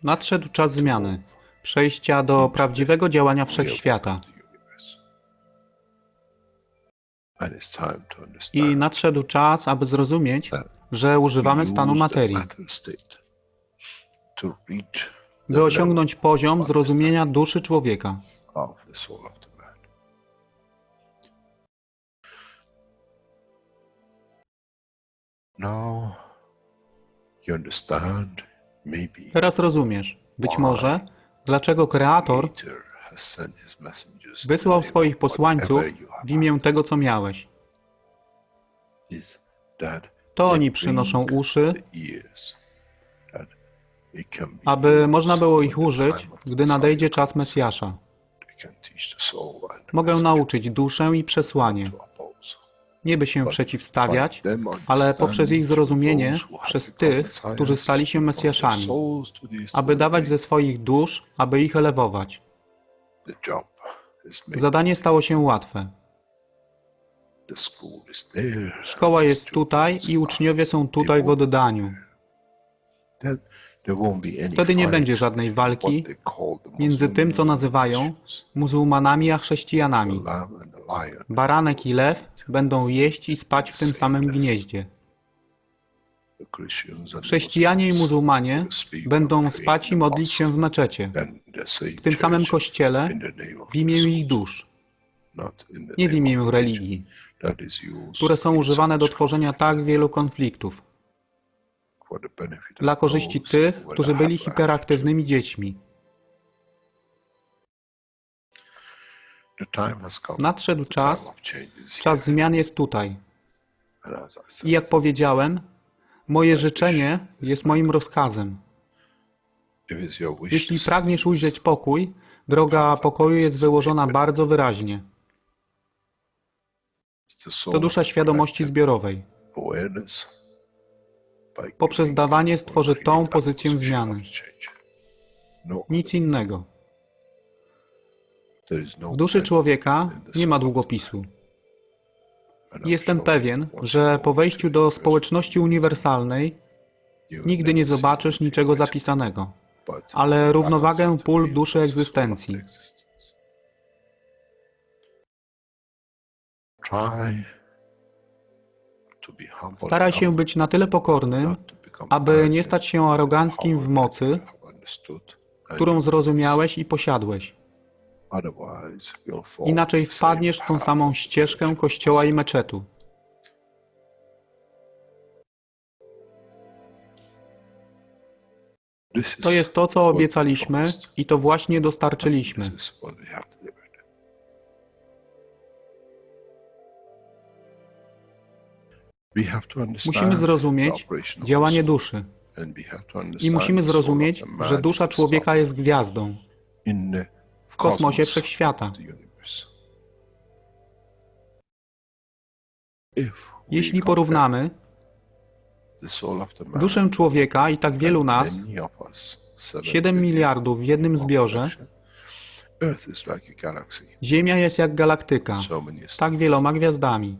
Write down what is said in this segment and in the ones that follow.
Nadszedł czas zmiany, przejścia do prawdziwego działania wszechświata. I nadszedł czas, aby zrozumieć, że używamy stanu materii, by osiągnąć poziom zrozumienia duszy człowieka. Teraz rozumiesz, być może, dlaczego Kreator wysłał swoich posłańców w imię tego, co miałeś. To oni przynoszą uszy, aby można było ich użyć, gdy nadejdzie czas Mesjasza. Mogę nauczyć duszę i przesłanie. Nie by się przeciwstawiać, ale poprzez ich zrozumienie, przez tych, którzy stali się Mesjaszami, aby dawać ze swoich dusz, aby ich elewować. Zadanie stało się łatwe. Szkoła jest tutaj i uczniowie są tutaj w oddaniu. Wtedy nie będzie żadnej walki między tym, co nazywają muzułmanami a chrześcijanami. Baranek i lew będą jeść i spać w tym samym gnieździe. Chrześcijanie i muzułmanie będą spać i modlić się w meczecie, w tym samym kościele, w imię ich dusz, nie w imię religii, które są używane do tworzenia tak wielu konfliktów, dla korzyści tych, którzy byli hiperaktywnymi dziećmi. Nadszedł czas, czas zmian jest tutaj. I jak powiedziałem, moje życzenie jest moim rozkazem. Jeśli pragniesz ujrzeć pokój, droga pokoju jest wyłożona bardzo wyraźnie. To dusza świadomości zbiorowej. Poprzez dawanie stworzy tą pozycję zmiany. Nic innego. W duszy człowieka nie ma długopisu. Jestem pewien, że po wejściu do społeczności uniwersalnej nigdy nie zobaczysz niczego zapisanego, ale równowagę pól duszy egzystencji. Staraj się być na tyle pokornym, aby nie stać się aroganckim w mocy, którą zrozumiałeś i posiadłeś. Inaczej wpadniesz w tą samą ścieżkę kościoła i meczetu. To jest to, co obiecaliśmy i to właśnie dostarczyliśmy. Musimy zrozumieć działanie duszy. I musimy zrozumieć, że dusza człowieka jest gwiazdą w kosmosie wszechświata. Jeśli porównamy duszę człowieka i tak wielu nas, 7 miliardów w jednym zbiorze, Ziemia jest jak galaktyka z tak wieloma gwiazdami.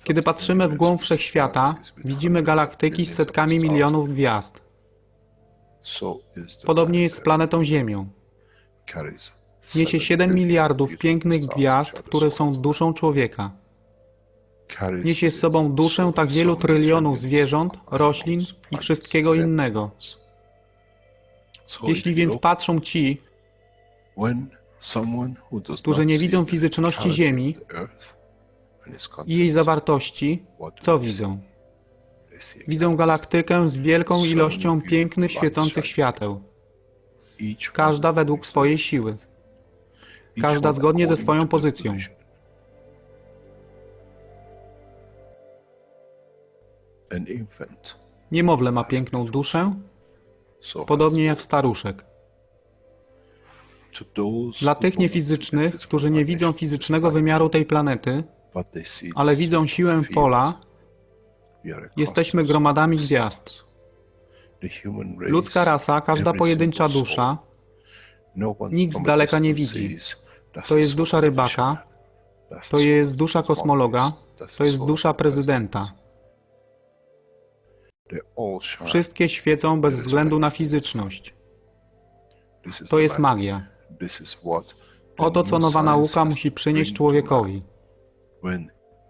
Kiedy patrzymy w głąb wszechświata, widzimy galaktyki z setkami milionów gwiazd. Podobnie jest z planetą Ziemią. Niesie 7 miliardów pięknych gwiazd, które są duszą człowieka. Niesie z sobą duszę tak wielu trylionów zwierząt, roślin i wszystkiego innego. Jeśli więc patrzą ci, którzy nie widzą fizyczności Ziemi i jej zawartości, co widzą? Widzą galaktykę z wielką ilością pięknych, świecących świateł. Każda według swojej siły. Każda zgodnie ze swoją pozycją. Niemowlę ma piękną duszę, podobnie jak staruszek. Dla tych niefizycznych, którzy nie widzą fizycznego wymiaru tej planety, ale widzą siłę pola, jesteśmy gromadami gwiazd. Ludzka rasa, każda pojedyncza dusza, nikt z daleka nie widzi. To jest dusza rybaka, to jest dusza kosmologa, to jest dusza prezydenta. Wszystkie świecą bez względu na fizyczność. To jest magia. Oto co nowa nauka musi przynieść człowiekowi.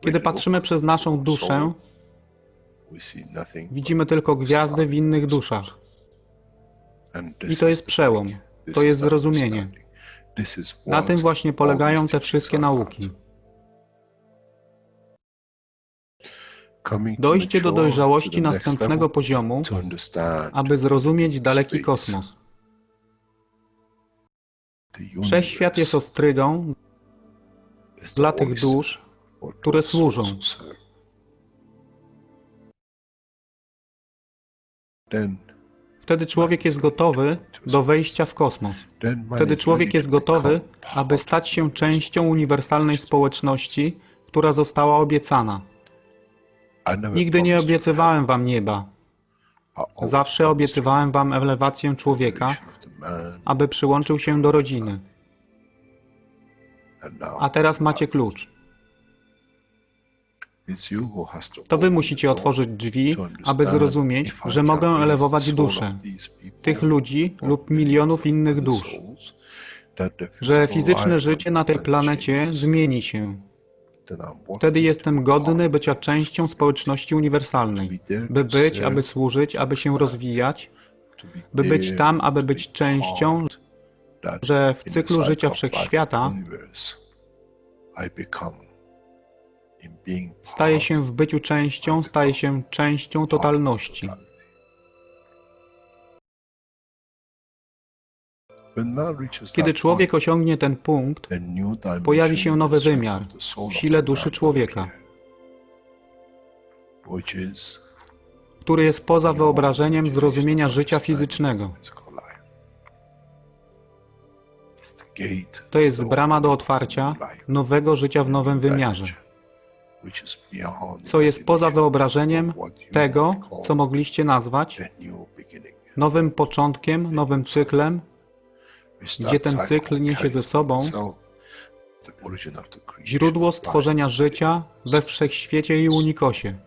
Kiedy patrzymy przez naszą duszę, widzimy tylko gwiazdy w innych duszach. I to jest przełom, to jest zrozumienie. Na tym właśnie polegają te wszystkie nauki. Dojście do dojrzałości następnego poziomu, aby zrozumieć daleki kosmos. Wszechświat jest ostrygą dla tych dusz, które służą. Wtedy człowiek jest gotowy do wejścia w kosmos. Wtedy człowiek jest gotowy, aby stać się częścią uniwersalnej społeczności, która została obiecana. Nigdy nie obiecywałem wam nieba. Zawsze obiecywałem wam elewację człowieka, aby przyłączył się do rodziny. A teraz macie klucz. To wy musicie otworzyć drzwi, aby zrozumieć, że mogę elewować duszę tych ludzi lub milionów innych dusz. Że fizyczne życie na tej planecie zmieni się. Wtedy jestem godny bycia częścią społeczności uniwersalnej. By być, aby służyć, aby się rozwijać, by być tam, aby być częścią, że w cyklu życia wszechświata staje się w byciu częścią, staje się częścią totalności. Kiedy człowiek osiągnie ten punkt, pojawi się nowy wymiar w sile duszy człowieka, który jest poza wyobrażeniem zrozumienia życia fizycznego. To jest brama do otwarcia nowego życia w nowym wymiarze, co jest poza wyobrażeniem tego, co mogliście nazwać nowym początkiem, nowym cyklem, gdzie ten cykl niesie ze sobą źródło stworzenia życia we wszechświecie i unikosie.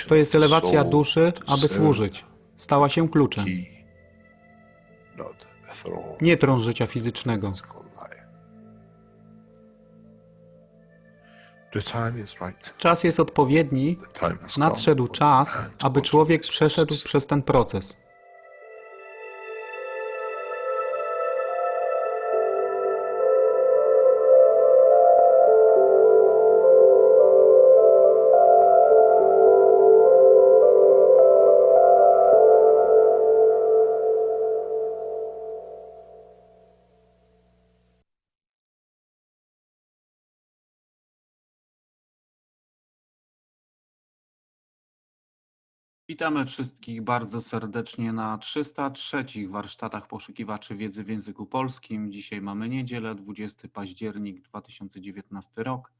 To jest elewacja duszy, aby służyć. Stała się kluczem. Nie tron życia fizycznego. Czas jest odpowiedni, nadszedł czas, aby człowiek przeszedł przez ten proces. Witamy wszystkich bardzo serdecznie na 303 warsztatach poszukiwaczy wiedzy w języku polskim. Dzisiaj mamy niedzielę, 20 październik 2019 rok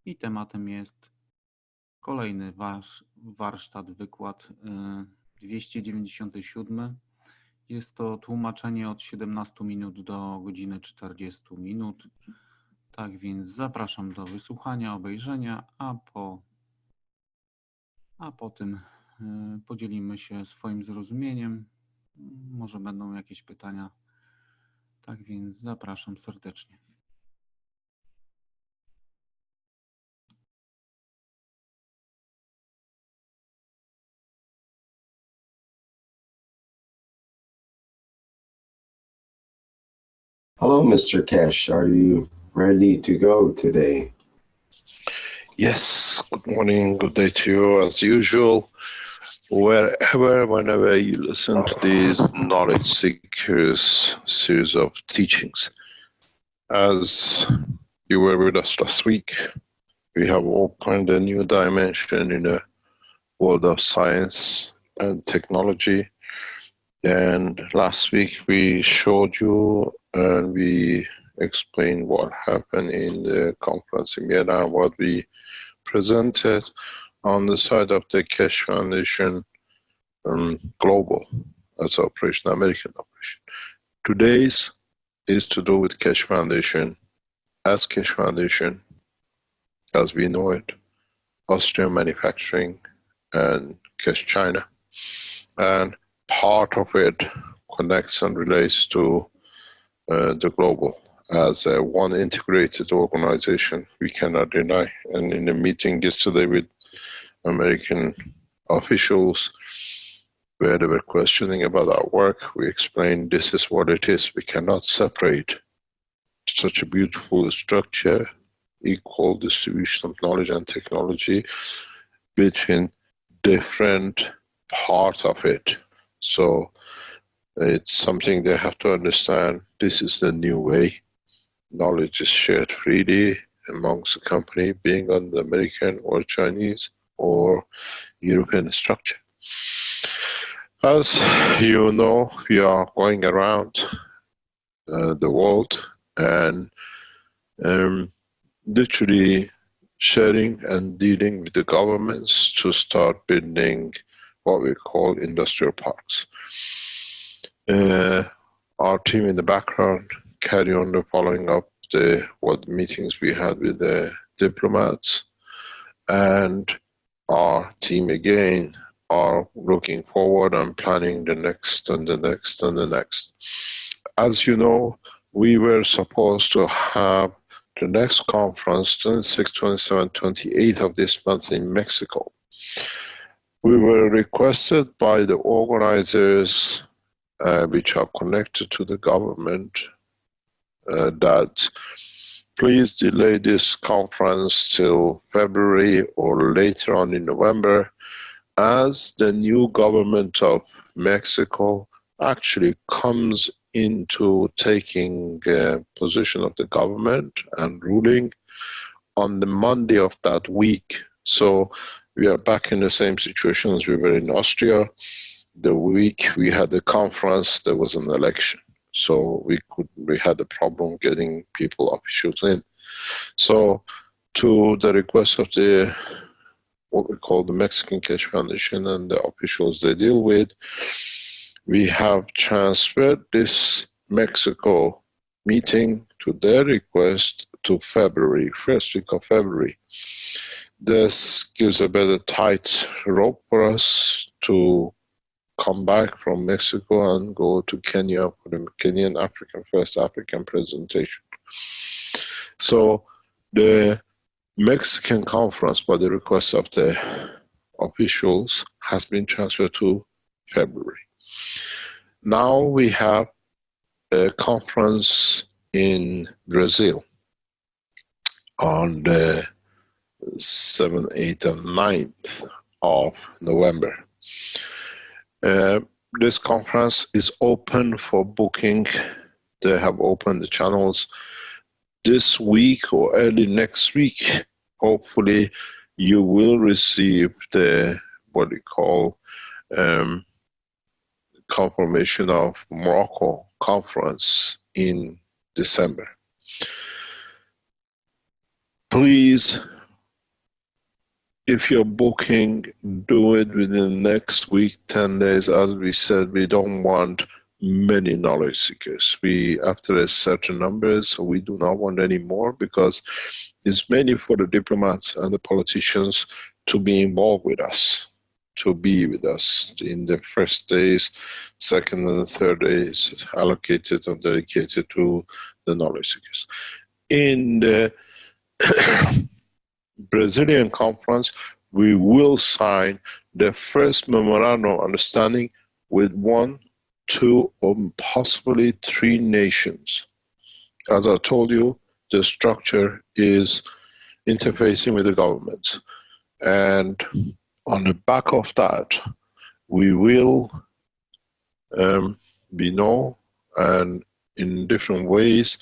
i tematem jest kolejny warsztat, wykład 297. Jest to tłumaczenie od 17 minut do godziny 40 minut. Tak więc zapraszam do wysłuchania, obejrzenia, a po tym podzielimy się swoim zrozumieniem. Może będą jakieś pytania. Tak więc zapraszam serdecznie. Hello, Mr. Keshe. Are you ready to go today? Yes, good morning, good day to you as usual. Whenever you listen to these knowledge seekers series of teachings. As you were with us last week, we have opened a new dimension in the world of science and technology. And last week we showed you and we explained what happened in the conference in Vienna, what we presented on the side of the Keshe Foundation Global as operation, American operation. Today's is to do with Keshe Foundation as Keshe Foundation as we know it, Austrian manufacturing, and Keshe China. And part of it connects and relates to the global as one integrated organization. We cannot deny. And in a meeting yesterday with American officials, where they were questioning about our work, we explained this is what it is. We cannot separate such a beautiful structure, equal distribution of knowledge and technology between different parts of it. So it's something they have to understand. This is the new way. Knowledge is shared freely amongst the company, being on the American or Chinese or European structure. As you know, we are going around the world and literally sharing and dealing with the governments to start building what we call industrial parks. Our team in the background carry on the following up what meetings we had with the diplomats, and our team again are looking forward and planning the next and the next and the next. As you know, we were supposed to have the next conference 26, 27, 28 of this month in Mexico. We were requested by the organizers which are connected to the government that please delay this conference till February or later on in November, as the new government of Mexico actually comes into taking position of the government and ruling on the Monday of that week. So we are back in the same situation as we were in Austria. The week we had the conference, there was an election. So we had a problem getting people, officials in. So to the request of the what we call the Mexican Keshe Foundation and the officials they deal with, we have transferred this Mexico meeting to their request to February, first week of February. This gives a better tight rope for us to come back from Mexico and go to Kenya for the Kenyan first African presentation. So the Mexican conference, by the request of the officials, has been transferred to February. Now we have a conference in Brazil on the 7th, 8th, and 9th of November. This conference is open for booking. They have opened the channels this week or early next week. Hopefully you will receive the what we call confirmation of Morocco conference in December. Please, if you're booking, do it within the next week, 10 days. As we said, we don't want many knowledge seekers. After a certain numbers, we do not want any more, because it's mainly for the diplomats and the politicians to be involved with us, to be with us in the first days, second and the third days, allocated and dedicated to the knowledge seekers. In the Brazilian conference, we will sign the first memorandum of understanding with 1, 2, or possibly 3 nations. As I told you, the structure is interfacing with the governments. And on the back of that, we will, we know, and in different ways,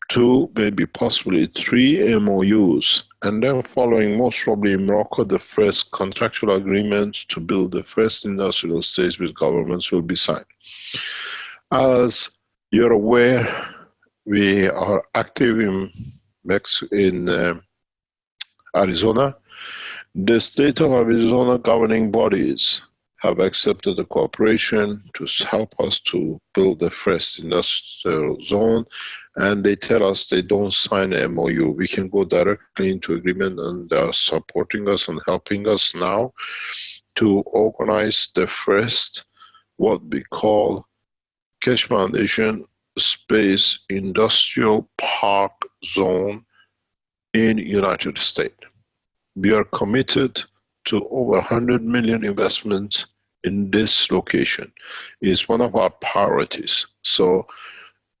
2, maybe possibly 3 MOUs, and then following most probably in Morocco, the first contractual agreement to build the first industrial stage with governments will be signed. As you're aware, we are active in Arizona. The state of Arizona governing bodies have accepted the cooperation to help us to build the first industrial zone, and they tell us they don't sign an MOU. We can go directly into agreement, and they are supporting us and helping us now to organize the first, what we call Keshe Foundation Space Industrial Park Zone in United States. We are committed to over 100 million investments in this location. It's one of our priorities. So,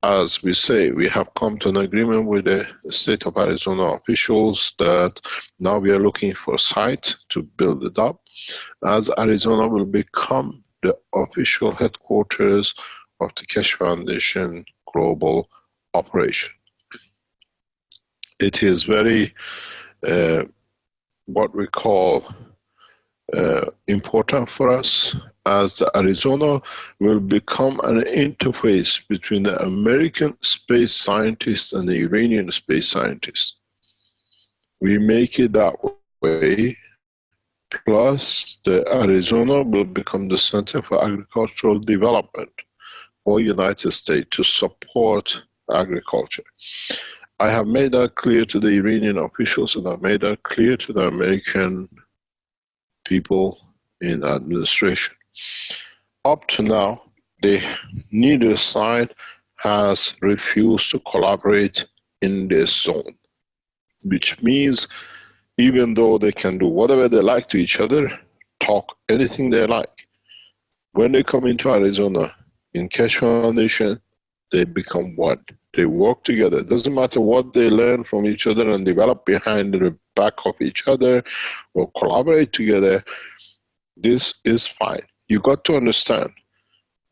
as we say, we have come to an agreement with the state of Arizona officials that now we are looking for a site to build it up, as Arizona will become the official headquarters of the Keshe Foundation global operation. It is very, what we call, important for us, as the Arizona will become an interface between the American space scientists and the Iranian space scientists. We make it that way, plus the Arizona will become the Center for Agricultural Development for United States to support agriculture. I have made that clear to the Iranian officials, and I've made that clear to the American people in administration. Up to now, neither side has refused to collaborate in this zone, which means even though they can do whatever they like to each other, talk anything they like, when they come into Arizona in Keshe Foundation, they become one. They work together. It doesn't matter what they learn from each other and develop behind the back of each other or collaborate together. This is fine. You got to understand,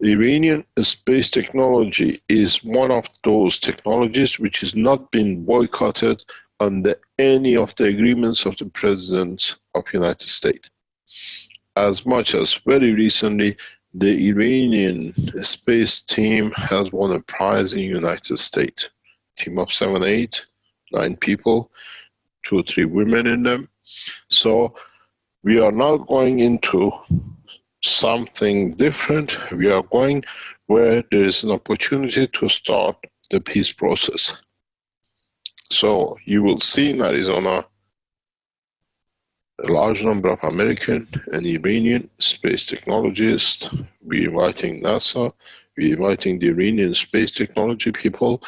Iranian space technology is one of those technologies which is not being boycotted under any of the agreements of the presidents of the United States. As much as very recently, the Iranian space team has won a prize in the United States. Team of 7, 8, 9 people, 2 or 3 women in them. So we are not going into something different. We are going where there is an opportunity to start the peace process. So you will see in Arizona a large number of American and Iranian space technologists. We're inviting NASA, we're inviting the Iranian space technology people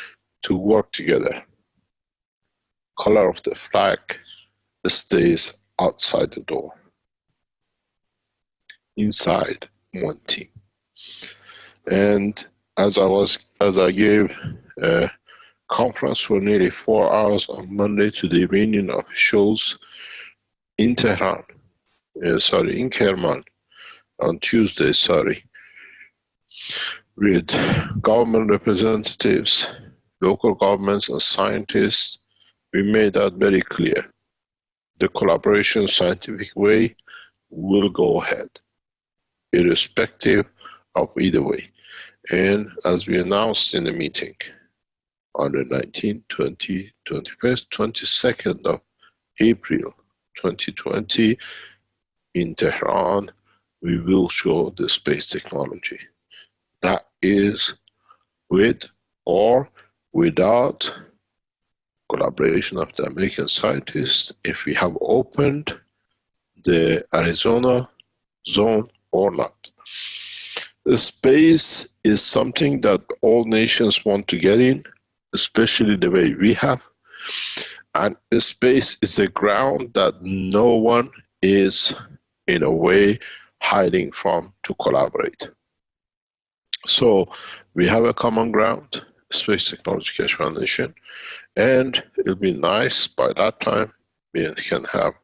to work together. Color of the flag stays outside the door. Inside, one team. And as I gave a conference for nearly 4 hours on Monday to the Iranian officials in Tehran, in Kerman, on Tuesday, with government representatives, local governments and scientists, we made that very clear. The collaboration scientific way will go ahead, irrespective of either way. And as we announced in the meeting, on the 19th, 20th, 21st, 22nd of April 2020 in Tehran, we will show the space technology. That is with or without collaboration of the American scientists, if we have opened the Arizona zone or not. The space is something that all nations want to get in, especially the way we have. And the space is a ground that no one is, in a way, hiding from to collaborate. So we have a common ground, Space Technology Keshe Foundation, and it'll be nice by that time we can have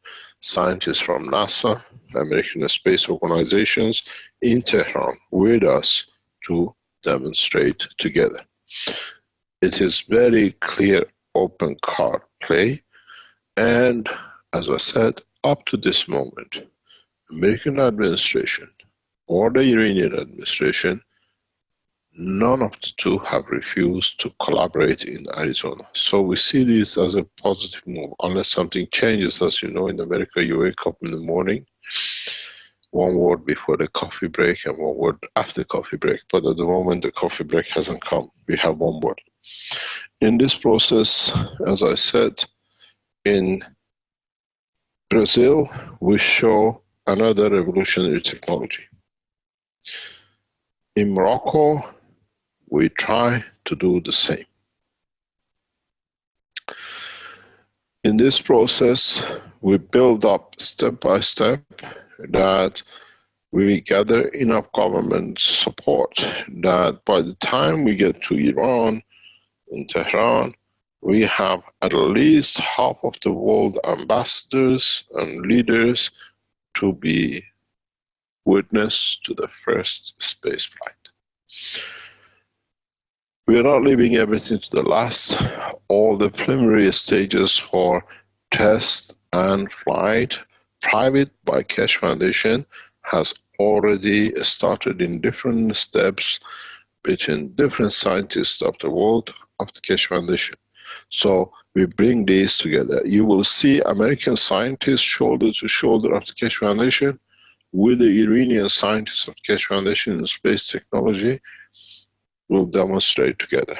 scientists from NASA, American space organizations in Tehran with us to demonstrate together. It is very clear open card play, and as I said, up to this moment, American administration or the Iranian administration, none of the two have refused to collaborate in Arizona. So we see this as a positive move, unless something changes. As you know, in America, you wake up in the morning, one word before the coffee break and one word after coffee break. But at the moment, the coffee break hasn't come. We have one word. In this process, as I said, in Brazil, we show another revolutionary technology. In Morocco, we try to do the same. In this process, we build up step by step that we gather enough government support that by the time we get to Iran, in Tehran, we have at least half of the world ambassadors and leaders to be witness to the first space flight. We are not leaving everything to the last. All the preliminary stages for test and flight, private by Keshe Foundation, has already started in different steps between different scientists of the world of the Keshe Foundation. So we bring these together. You will see American scientists shoulder to shoulder of the Keshe Foundation with the Iranian scientists of the Keshe Foundation in space technology. Will demonstrate together.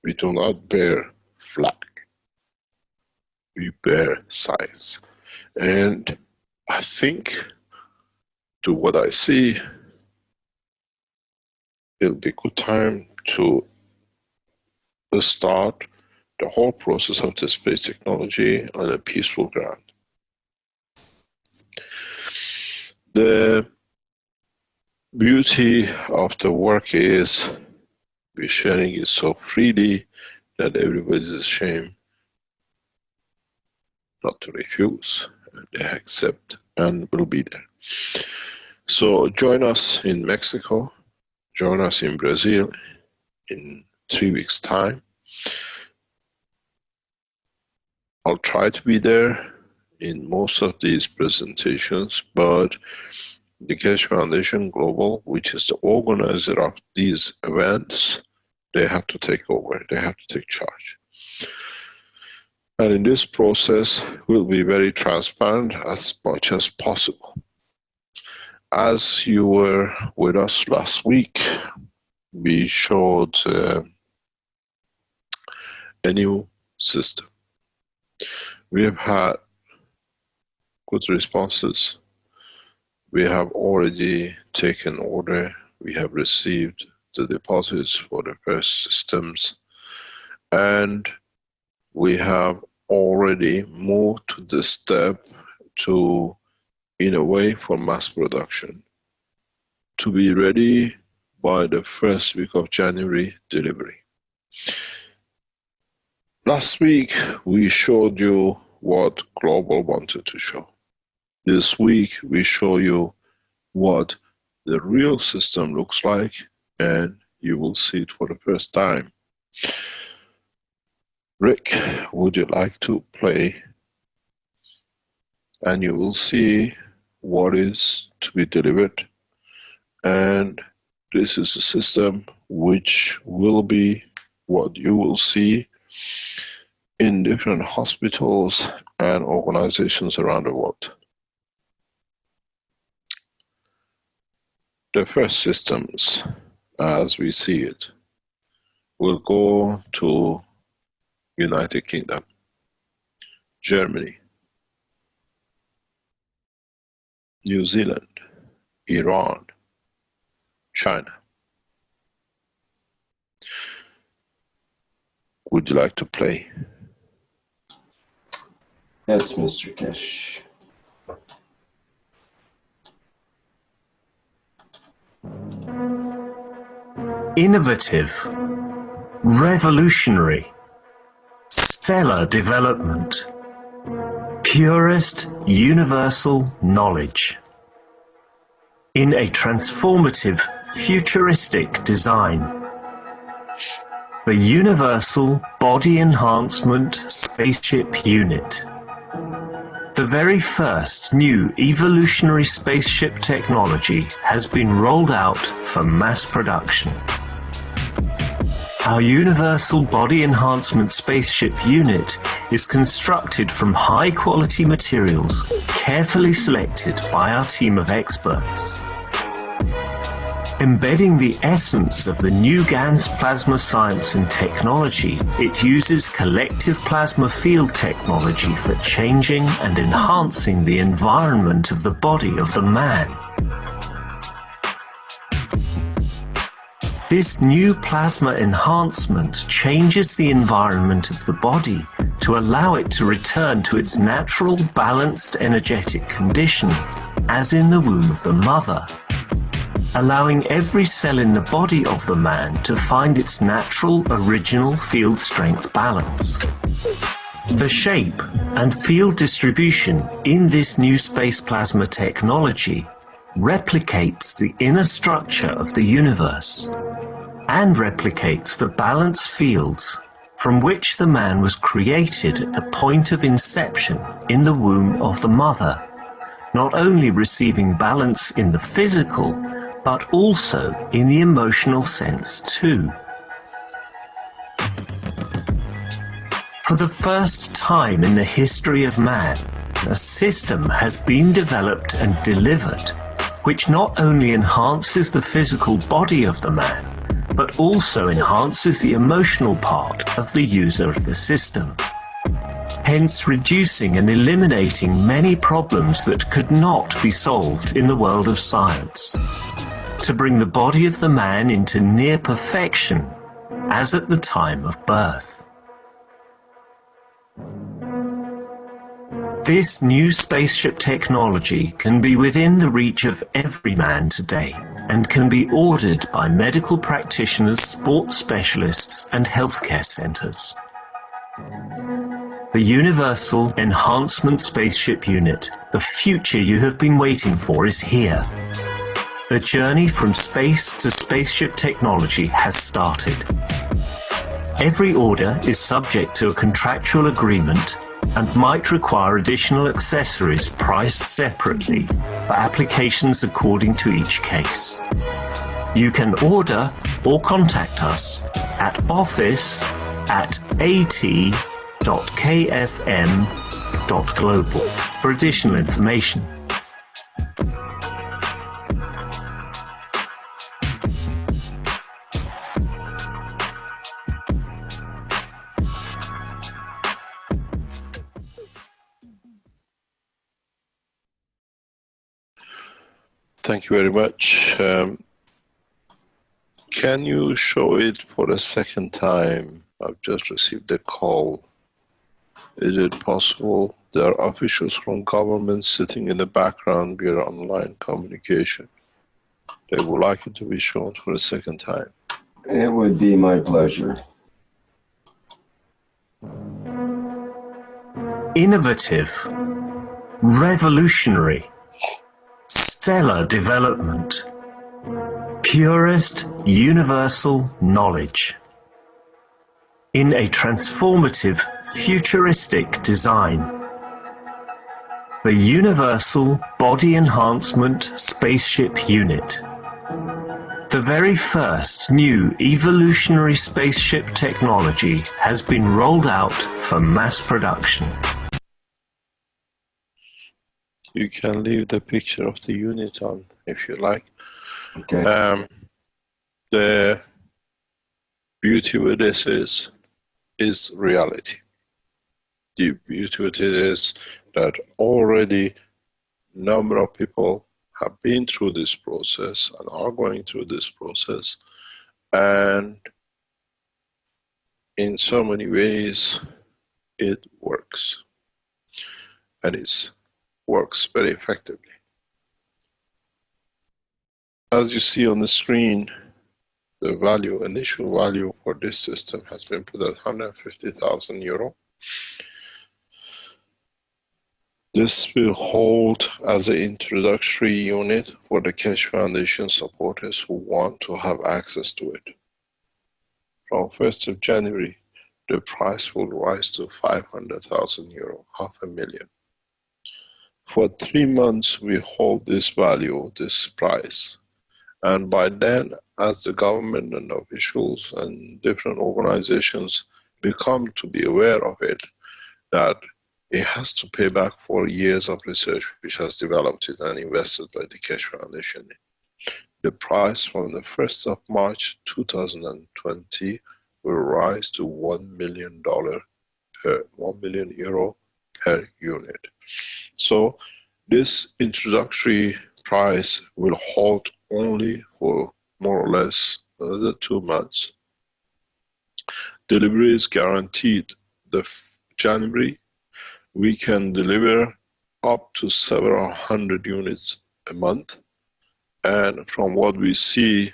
We do not bear flag. We bear science. And I think, to what I see, it'll be a good time to start the whole process of the space technology on a peaceful ground. The beauty of the work is we're sharing it so freely that everybody's ashamed not to refuse. They accept and will be there. So join us in Mexico, join us in Brazil in 3 weeks' time. I'll try to be there in most of these presentations, but the Keshe Foundation Global, which is the organizer of these events, they have to take over, they have to take charge. And in this process, we'll be very transparent as much as possible. As you were with us last week, we showed a new system. We have had good responses. We have already taken order. We have received the deposits for the first systems. And we have already moved to the step to, in a way, for mass production, to be ready by the first week of January delivery. Last week, we showed you what Global wanted to show. This week, we show you what the real system looks like, and you will see it for the first time. Rick, would you like to play? And you will see what is to be delivered. And this is a system which will be what you will see in different hospitals and organizations around the world. The first systems, as we see it, will go to United Kingdom, Germany, New Zealand, Iran, China. Would you like to play? Yes, Mr. Keshe. Innovative, revolutionary, stellar development, purest universal knowledge. In a transformative, futuristic design, the Universal Body Enhancement Spaceship Unit. The very first new evolutionary spaceship technology has been rolled out for mass production. Our Universal Body Enhancement Spaceship Unit is constructed from high-quality materials carefully selected by our team of experts. Embedding the essence of the new GAN's plasma science and technology, it uses collective plasma field technology for changing and enhancing the environment of the body of the man. This new plasma enhancement changes the environment of the body to allow it to return to its natural, balanced, energetic condition, as in the womb of the mother, allowing every cell in the body of the man to find its natural, original field strength balance. The shape and field distribution in this new space plasma technology replicates the inner structure of the universe and replicates the balanced fields from which the man was created at the point of inception in the womb of the mother, not only receiving balance in the physical, but also in the emotional sense too. For the first time in the history of man, a system has been developed and delivered which not only enhances the physical body of the man, but also enhances the emotional part of the user of the system, hence reducing and eliminating many problems that could not be solved in the world of science, to bring the body of the man into near perfection as at the time of birth. This new spaceship technology can be within the reach of every man today and can be ordered by medical practitioners, sports specialists and healthcare centers. The Universal Enhancement Spaceship Unit, the future you have been waiting for, is here. The journey from space to spaceship technology has started. Every order is subject to a contractual agreement and might require additional accessories priced separately for applications according to each case. You can order or contact us at office@at.kfm.global for additional information. Thank you very much. Can you show it for a second time? I've just received a call. Is it possible? There are officials from government sitting in the background via online communication. They would like it to be shown for a second time. It would be my pleasure. Innovative, revolutionary, stellar development, purest universal knowledge. In a transformative, futuristic design. The Universal Body Enhancement Spaceship Unit. The very first new evolutionary spaceship technology has been rolled out for mass production. You can leave the picture of the unit on if you like. Okay. The beauty with this is reality. The beauty with it is that already number of people have been through this process and are going through this process, and in so many ways it works, and it works very effectively. As you see on the screen, the value, initial value for this system has been put at €150,000. This will hold as an introductory unit for the Keshe Foundation supporters who want to have access to it. From 1st of January, the price will rise to €500,000, $500,000. For 3 months, we hold this value, this price. And by then, as the government and officials and different organizations become to be aware of it, that it has to pay back for years of research which has developed it and invested by the Keshe Foundation, the price from the 1st of March 2020 will rise to $1 million per €1 million per unit. So this introductory price will hold only for more or less another 2 months. Delivery is guaranteed the January. We can deliver up to several hundred units a month, and from what we see,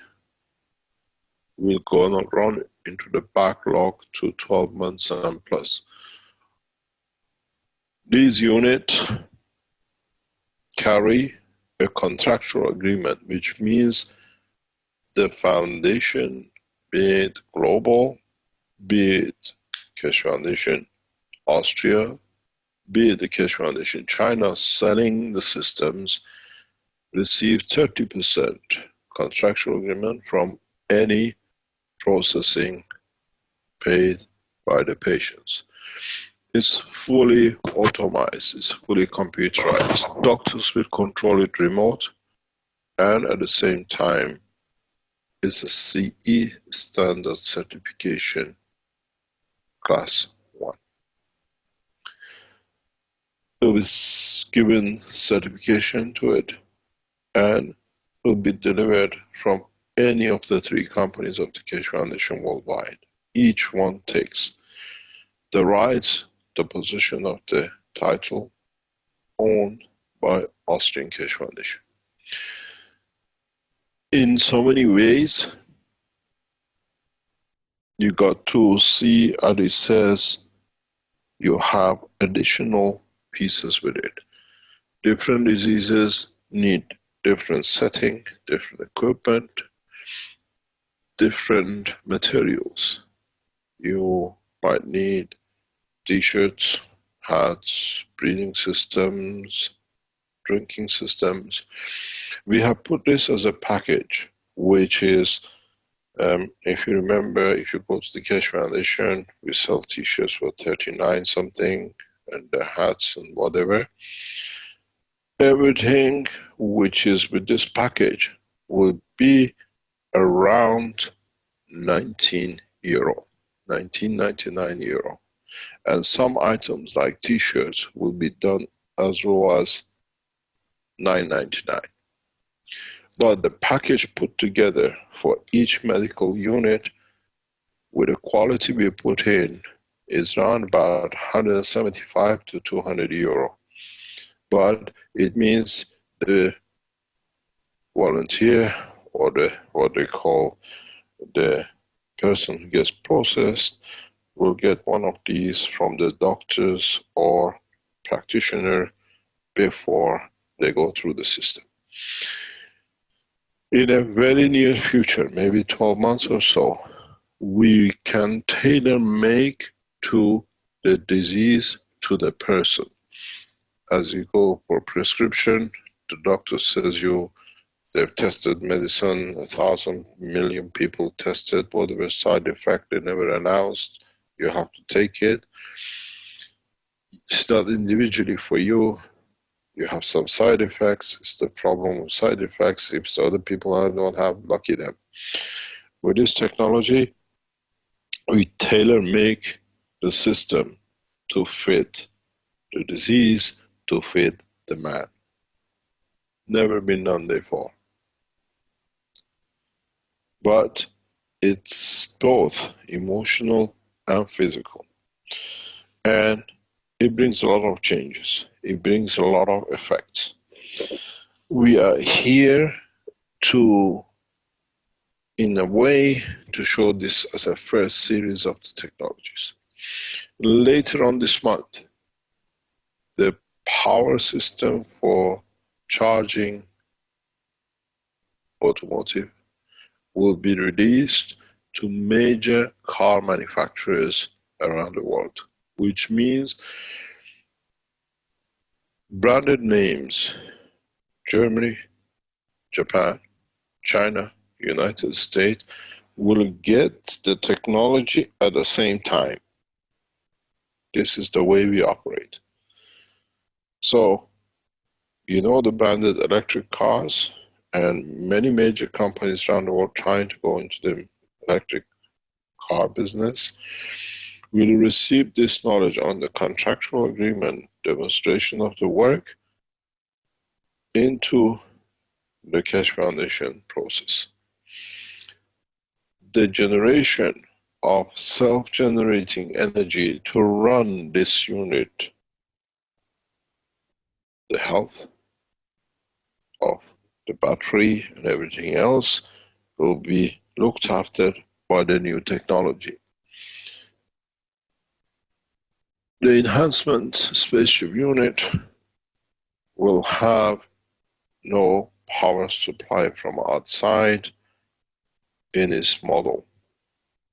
we'll go and run into the backlog to 12 months and plus. These units carry a contractual agreement, which means the foundation, be it global, be it Keshe Foundation Austria, be it the Keshe Foundation China selling the systems, receive 30% contractual agreement from any processing paid by the patients. It's fully automized, it's fully computerized. Doctors will control it remote, and at the same time, it's a CE standard certification class 1. So it's given certification to it and will be delivered from any of the 3 companies of the Keshe Foundation worldwide. Each one takes the rights, the position of the title owned by Austrian Keshe Foundation. In so many ways, you got to see, as it says, you have additional pieces with it. Different diseases need different setting, different equipment, different materials. You might need t-shirts, hats, breathing systems, drinking systems. We have put this as a package, which is, if you remember, if you go to the Keshe Foundation, we sell t-shirts for 39 something, and the hats and whatever. Everything which is with this package will be around €19, 19.99 euro. And some items like t-shirts will be done as low as $9.99. But the package put together for each medical unit with the quality we put in is around about 175 to 200 euro. But it means the volunteer or the what they call the person who gets processed will get one of these from the doctors or practitioner before they go through the system. In a very near future, maybe 12 months or so, we can tailor make to the disease, to the person. As you go for prescription, the doctor says they've tested medicine, 1,000 million people tested, whatever side effect they never announced, you have to take it. It's not individually for you. You have some side effects. It's the problem of side effects. If other people don't have, lucky them. With this technology, we tailor make the system to fit the disease, to fit the man. Never been done before. But it's both emotional and physical. And it brings a lot of changes. It brings a lot of effects. We are here to, in a way, to show this as a first series of the technologies. Later on this month, the power system for charging automotive will be released to major car manufacturers around the world, which means branded names, Germany, Japan, China, United States, will get the technology at the same time. This is the way we operate. So, you know the branded electric cars, and many major companies around the world trying to go into the electric car business, will receive this knowledge on the contractual agreement, demonstration of the work, into the Keshe Foundation process. The generation of self-generating energy to run this unit, the health of the battery and everything else, will be looked after by the new technology. The enhancement spaceship unit will have no power supply from outside in its model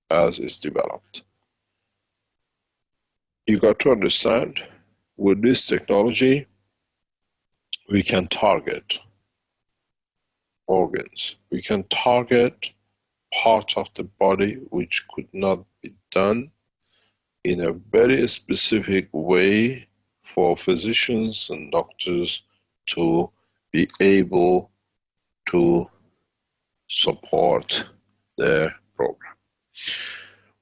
as is developed. You got to understand, with this technology, we can target organs. We can target parts of the body which could not be done in a very specific way for physicians and doctors to be able to support their program.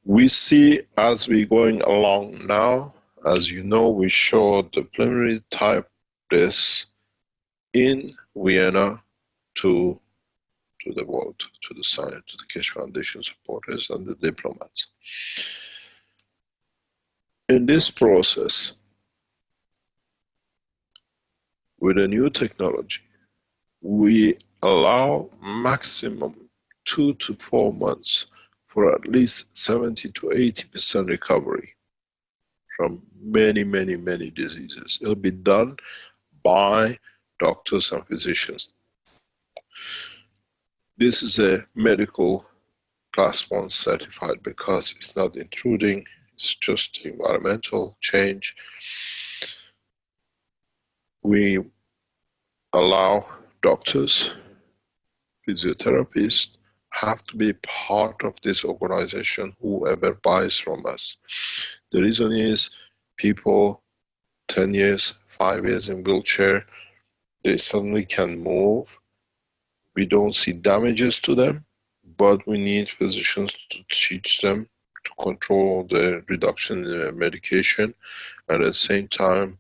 We see as we're going along now, as you know, we showed the preliminary type this in Vienna to the world, to the science, to the Keshe Foundation supporters and the diplomats. In this process, with a new technology, we allow maximum 2 to 4 months for at least 70 to 80% recovery from many, many, many diseases. It'll be done by doctors and physicians. This is a medical class 1 certified because it's not intruding, it's just environmental change. We allow doctors, physiotherapists, have to be part of this organization, whoever buys from us. The reason is people 10 years, 5 years in wheelchair, they suddenly can move. We don't see damages to them, but we need physicians to teach them to control the reduction in the medication, and at the same time,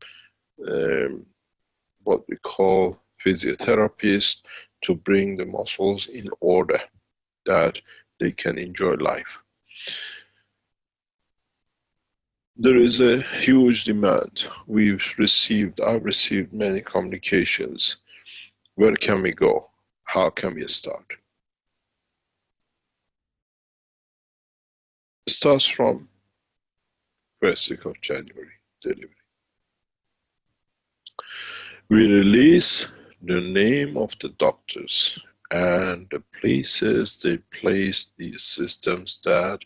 what we call physiotherapists to bring the muscles in order that they can enjoy life. There is a huge demand. I've received many communications. Where can we go? How can we start? It starts from first week of January, delivery. We release the name of the doctors and the places they place these systems that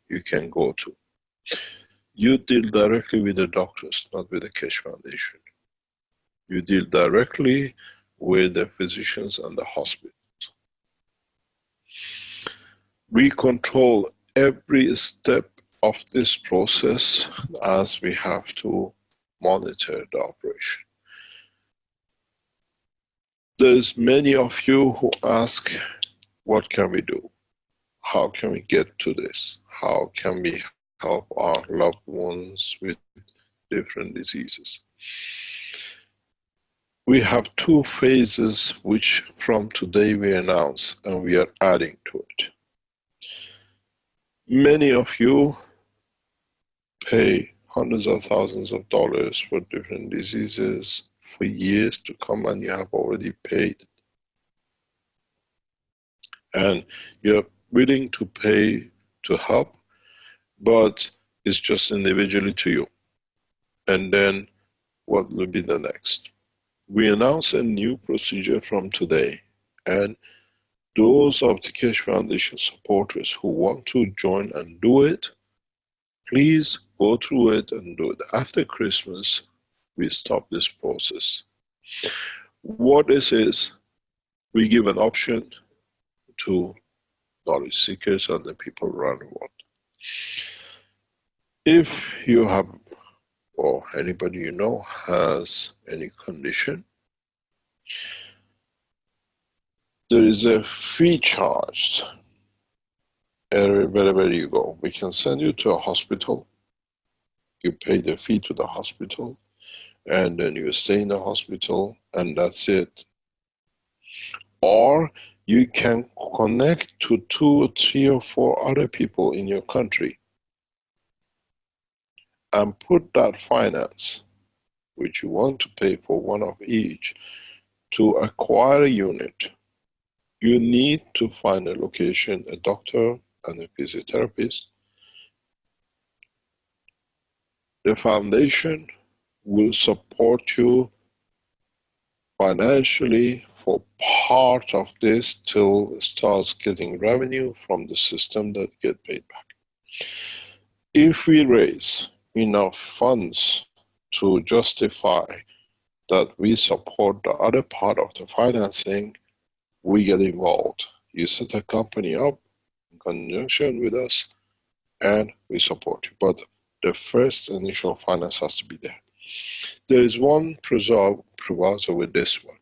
you can go to. You deal directly with the doctors, not with the Keshe Foundation. You deal directly with the physicians and the hospitals. We control every step of this process as we have to monitor the operation. There's many of you who ask, what can we do? How can we get to this? How can we help our loved ones with different diseases? We have 2 phases which from today we announce, and we are adding to it. Many of you pay hundreds of thousands of dollars for different diseases for years to come, and you have already paid. And you're willing to pay to help, but it's just individually to you. And then what will be the next? We announce a new procedure from today, and those of the Keshe Foundation supporters who want to join and do it, please go through it and do it. After Christmas, we stop this process. What this is, we give an option to knowledge seekers and the people around the world. If you have, or anybody you know has any condition, There is a fee charged wherever you go. We can send you to a hospital. You pay the fee to the hospital, and then you stay in the hospital, and that's it. Or you can connect to 2 or 3 or 4 other people in your country and put that finance, which you want to pay for one of each, to acquire a unit. You need to find a location, a doctor and a physiotherapist. The foundation will support you financially for part of this till it starts getting revenue from the system that get paid back. If we raise enough funds to justify that we support the other part of the financing, we get involved. You set a company up in conjunction with us and we support you. But the first initial finance has to be there. There is one proviso with this one.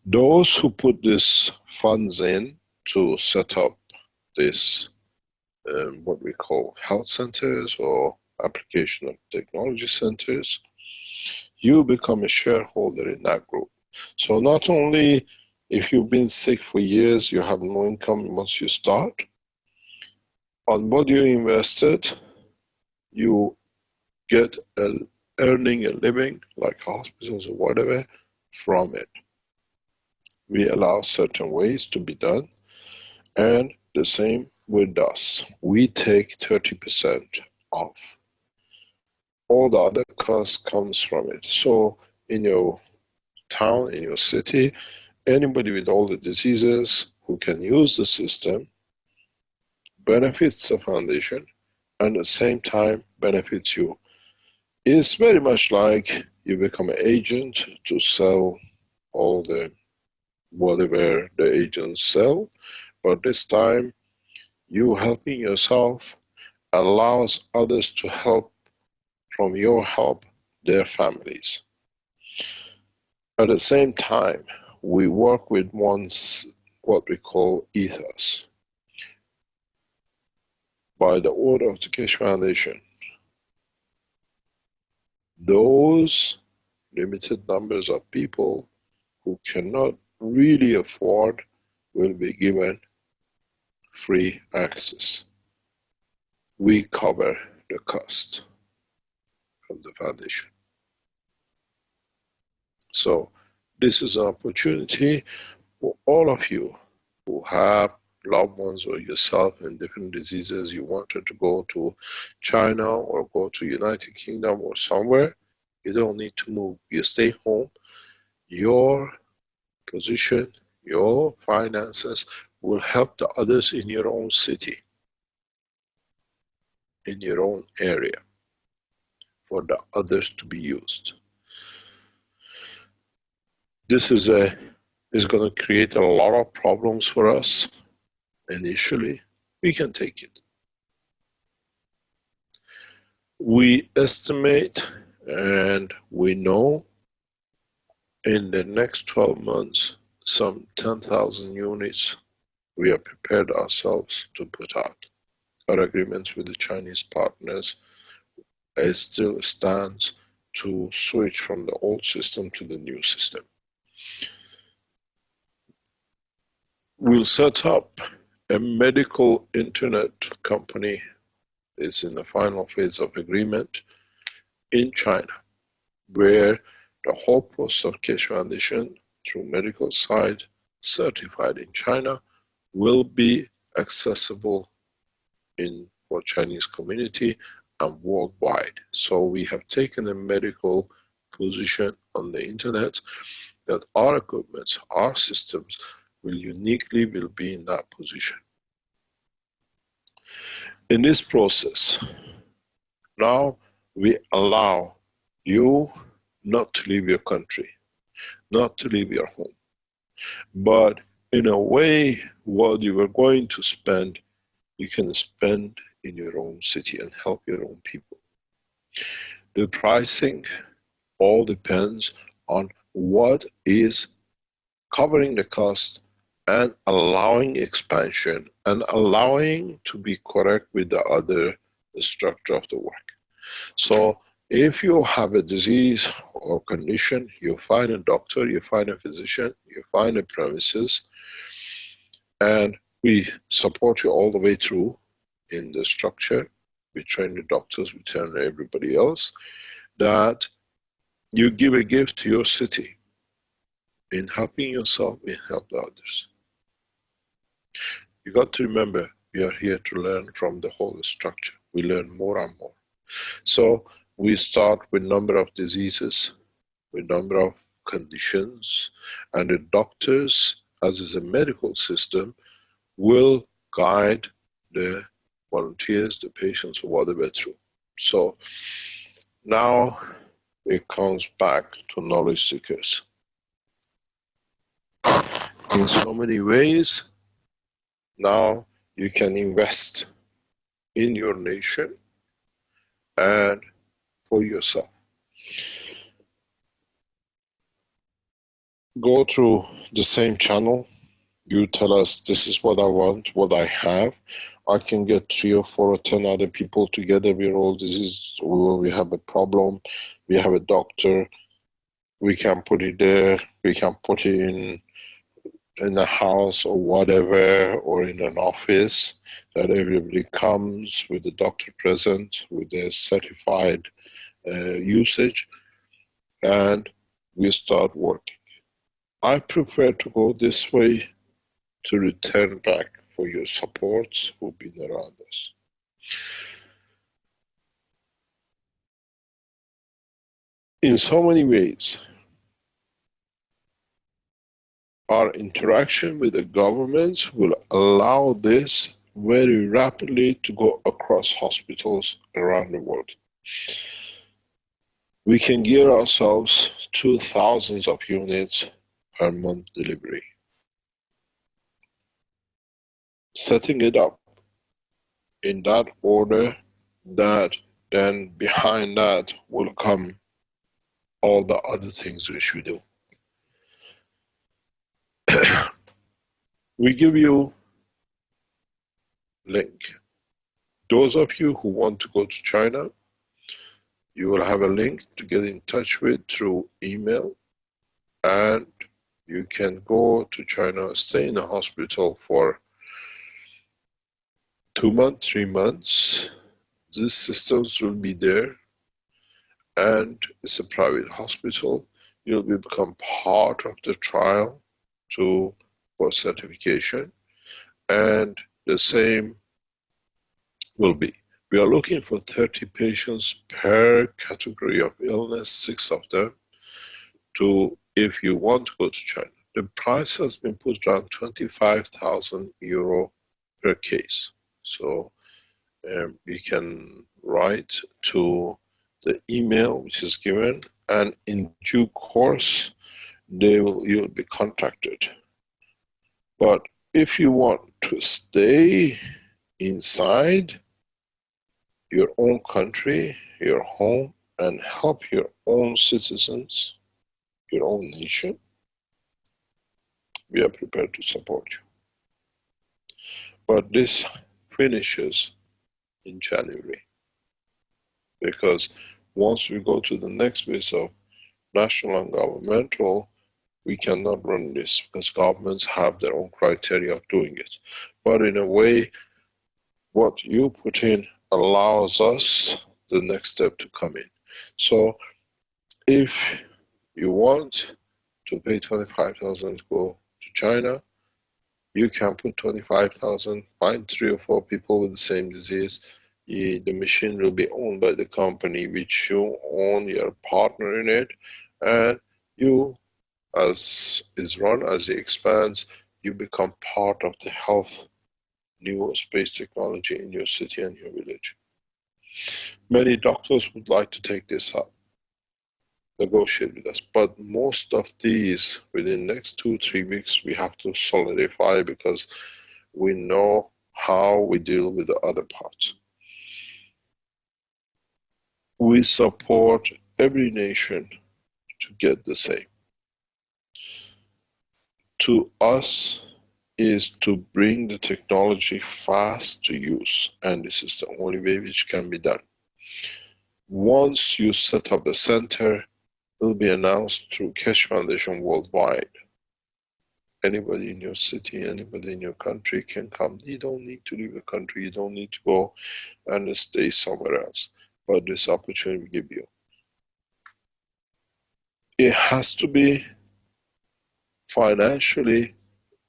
Those who put these funds in to set up this, what we call health centers or application of technology centers, you become a shareholder in that group. So not only if you've been sick for years, you have no income once you start, on what you invested, you get earning a living, like hospitals or whatever, from it. We allow certain ways to be done, and the same with us. We take 30% off. All the other cost comes from it. So in your town, in your city, anybody with all the diseases who can use the system benefits the foundation and at the same time benefits you. It's very much like you become an agent to sell all the whatever the agents sell, but this time you helping yourself allows others to help from your help their families. At the same time, we work with what we call ethos. By the order of the Keshe Foundation, those limited numbers of people who cannot really afford will be given free access. We cover the cost from the foundation. So this is an opportunity for all of you who have loved ones or yourself in different diseases. You wanted to go to China or go to United Kingdom or somewhere. You don't need to move. You stay home. Your position, your finances will help the others in your own city, in your own area, for the others to be used. This is going to create a lot of problems for us initially. We can take it. We estimate and we know in the next 12 months, some 10,000 units we have prepared ourselves to put out. Our agreements with the Chinese partners still stands to switch from the old system to the new system. We'll set up a medical internet company. It's in the final phase of agreement in China, where the whole process of Keshe Foundation through medical side certified in China will be accessible for Chinese community and worldwide. So we have taken a medical position on the internet that our equipment, our systems will uniquely be in that position. In this process, now we allow you not to leave your country, not to leave your home, but in a way what you were going to spend, you can spend in your own city and help your own people. The pricing all depends on what is covering the cost and allowing expansion and allowing to be correct with the other structure of the work. So if you have a disease or condition, you find a doctor, you find a physician, you find a premises, and we support you all the way through in the structure. We train the doctors, we train everybody else, that you give a gift to your city in helping yourself, in help the others. You got to remember, we are here to learn from the whole structure. We learn more and more. So we start with number of diseases, with number of conditions, and the doctors, as is a medical system, will guide the volunteers, the patients, or whatever through. So now it comes back to knowledge seekers. In so many ways, now you can invest in your nation and for yourself. Go through the same channel. You tell us, this is what I want, what I have. I can get 3 or 4 or 10 other people together. We're all diseased, we have a problem, we have a doctor, we can put it there, we can put it in a house or whatever, or in an office, that everybody comes with the doctor present, with their certified usage, and we start working. I prefer to go this way to return back for your supports who've been around us. In so many ways, our interaction with the governments will allow this very rapidly to go across hospitals around the world. We can gear ourselves to thousands of units per month delivery. Setting it up in that order, that then behind that will come all the other things which we do. We give you link. Those of you who want to go to China, you will have a link to get in touch with through email, and you can go to China, stay in a hospital for 2 months, 3 months. These systems will be there, and it's a private hospital. You'll become part of the trial for certification, and the same will be. We are looking for 30 patients per category of illness, 6 of them, if you want to go to China. The price has been put around 25,000 euro per case. So you can write to the email which is given, and in due course you'll be contacted. But if you want to stay inside your own country, your home, and help your own citizens, your own nation, we are prepared to support you. But this finishes in January, because once we go to the next phase of national and governmental, we cannot run this because governments have their own criteria of doing it. But in a way, what you put in allows us the next step to come in. So if you want to pay 25,000 to go to China, you can put 25,000, find 3 or 4 people with the same disease. The machine will be owned by the company which you own, you're a partner in it, and you, as is run, as it expands, you become part of the health, new space technology in your city and your village. Many doctors would like to take this up, negotiate with us, but most of these, within the next 2-3 weeks, we have to solidify, because we know how we deal with the other parts. We support every nation to get the same. To us, is to bring the technology fast to use, and this is the only way which can be done. Once you set up the center, it will be announced through Keshe Foundation worldwide. Anybody in your city, anybody in your country can come. You don't need to leave the country, you don't need to go and stay somewhere else. But this opportunity we give you. It has to be financially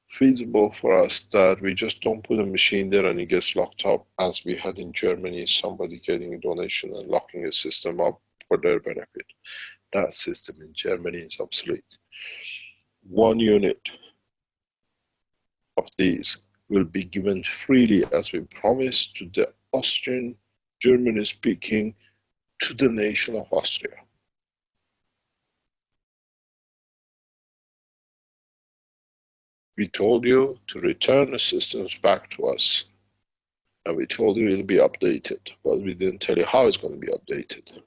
feasible for us that we just don't put a machine there and it gets locked up, as we had in Germany, somebody getting a donation and locking a system up for their benefit. That system in Germany is obsolete. 1 unit of these will be given freely, as we promised, to the Austrian, German-speaking, to the nation of Austria. We told you to return the systems back to us, and we told you it'll be updated, but we didn't tell you how it's going to be updated.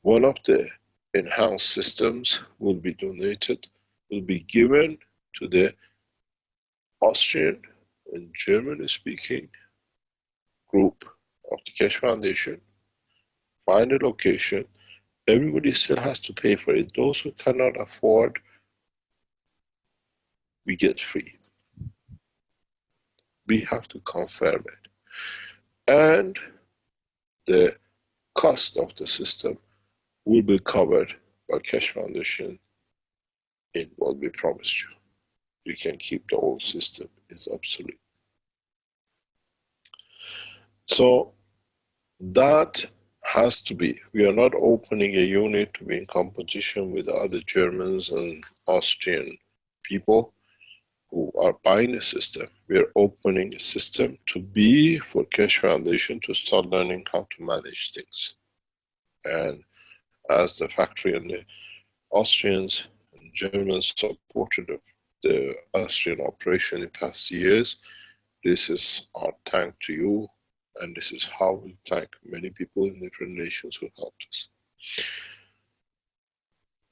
One of the in-house systems will be donated, will be given to the Austrian and German-speaking group of the Keshe Foundation. Find a location. Everybody still has to pay for it. Those who cannot afford, we get free. We have to confirm it. And the cost of the system will be covered by Keshe Foundation in what we promised you. You can keep the old system, it's obsolete. So that has to be. We are not opening a unit to be in competition with other Germans and Austrian people who are buying the system. We are opening a system to be for Keshe Foundation to start learning how to manage things. And as the factory and the Austrians and Germans supported the Austrian operation in past years, this is our thank to you, and this is how we thank many people in different nations who helped us.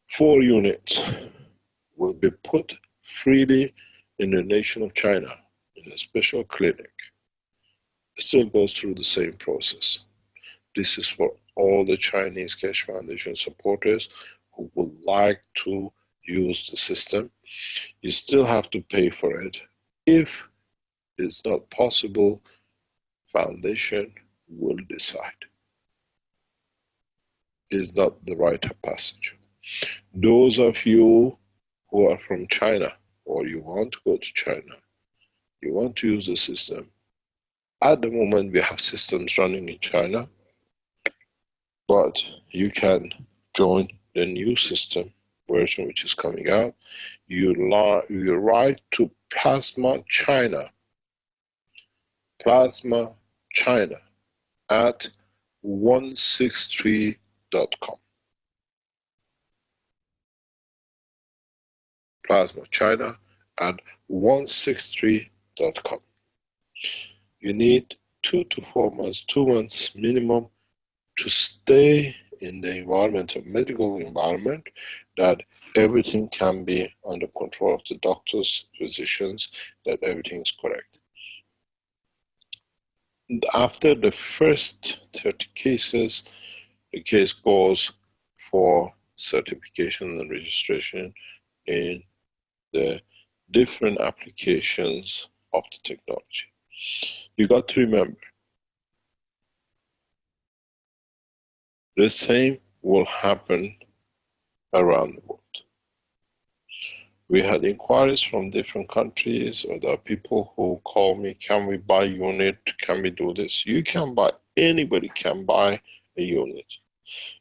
4 units will be put freely in the nation of China in a special clinic. It still goes through the same process. This is for all the Chinese Keshe Foundation supporters who would like to use the system. You still have to pay for it. If it's not possible, Foundation will decide. It's not the rite of passage. Those of you who are from China, or you want to go to China, you want to use the system. At the moment, we have systems running in China, but you can join the new system version which is coming out. You write to Plasma China at 163.com. Plasma China at 163.com. You need 2 to 4 months, 2 months minimum, to stay in the environment, of medical environment, that everything can be under control of the doctors, physicians, that everything is correct. After the first 30 cases, the case goes for certification and registration in the different applications of the technology. You got to remember, the same will happen around the world. We had inquiries from different countries, or there are people who call me, can we buy a unit, can we do this? You can buy, anybody can buy a unit.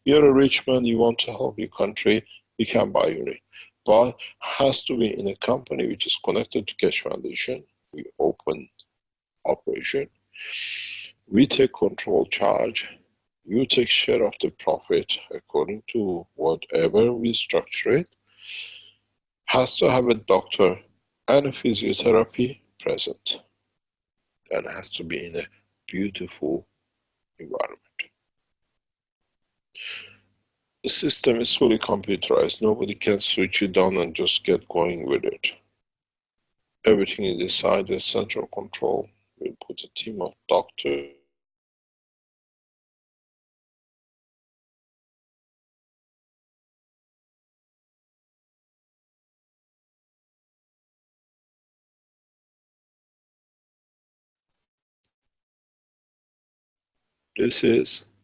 You're a rich man, you want to help your country, you can buy a unit. But has to be in a company which is connected to Keshe Foundation. We open operation. We take control charge. You take share of the profit according to whatever we structure it. Has to have a doctor and a physiotherapy present. And has to be in a beautiful environment. The system is fully computerized. Nobody can switch it on and just get going with it. Everything is inside the central control. We'll put a team of doctors.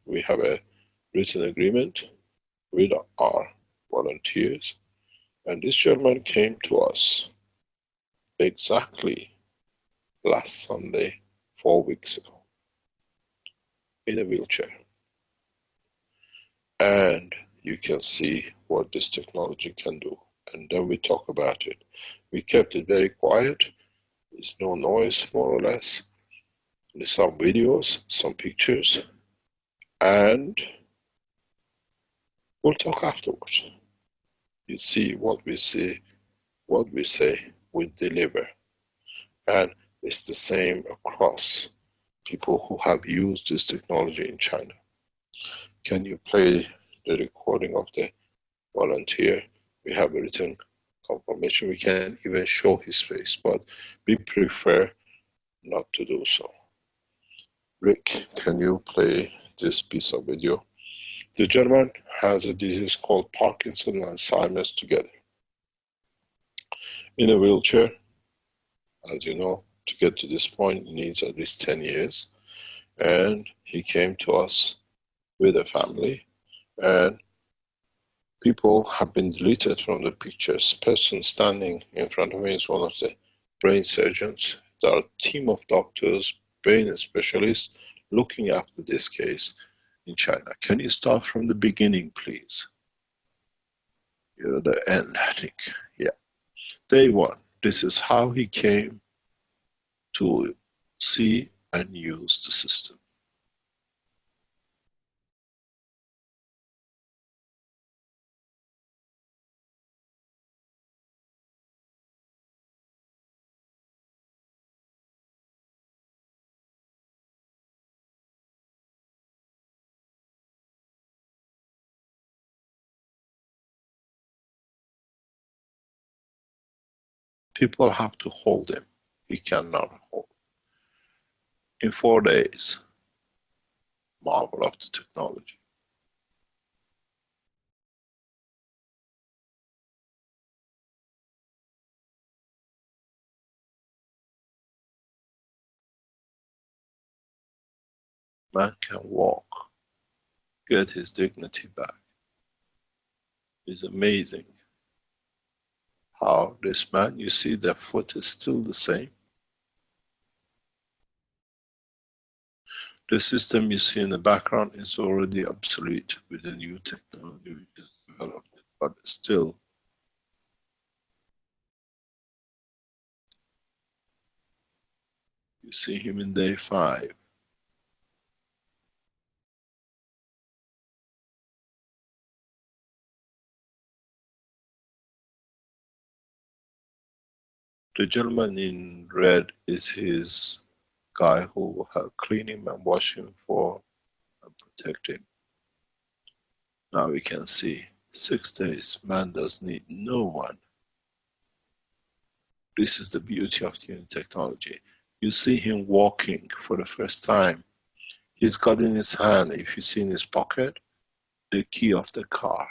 We have a written agreement with our volunteers, and this gentleman came to us exactly last Sunday, 4 weeks ago, in a wheelchair. And you can see what this technology can do. And then we talk about it. We kept it very quiet. There's no noise, more or less. There's some videos, some pictures, and we'll talk afterwards. You see what we see, what we say, we deliver. And it's the same across people who have used this technology in China. Can you play the recording of the volunteer? We have a written confirmation. We can even show his face, but we prefer not to do so. Rick, can you play this piece of video? The gentleman has a disease called Parkinson and Alzheimer's together. In a wheelchair, as you know, to get to this point, he needs at least 10 years. And he came to us with a family, and people have been deleted from the pictures. Person standing in front of me is one of the brain surgeons. There are a team of doctors, brain specialists, looking after this case in China. Can you start from the beginning, please? You know, the end, I think. Yeah. Day one. This is how he came to see and use the system. People have to hold him. He cannot hold. In 4 days, marvel of the technology. Man can walk, get his dignity back. It's amazing how this man, you see the foot is still the same. The system you see in the background is already obsolete with the new technology which is developed, but still you see him in day 5. The gentleman in red is his guy who will help clean him and wash him for and protect him. Now we can see 6 days, man does need no one. This is the beauty of the new technology. You see him walking for the first time. He's got in his hand, if you see in his pocket, the key of the car.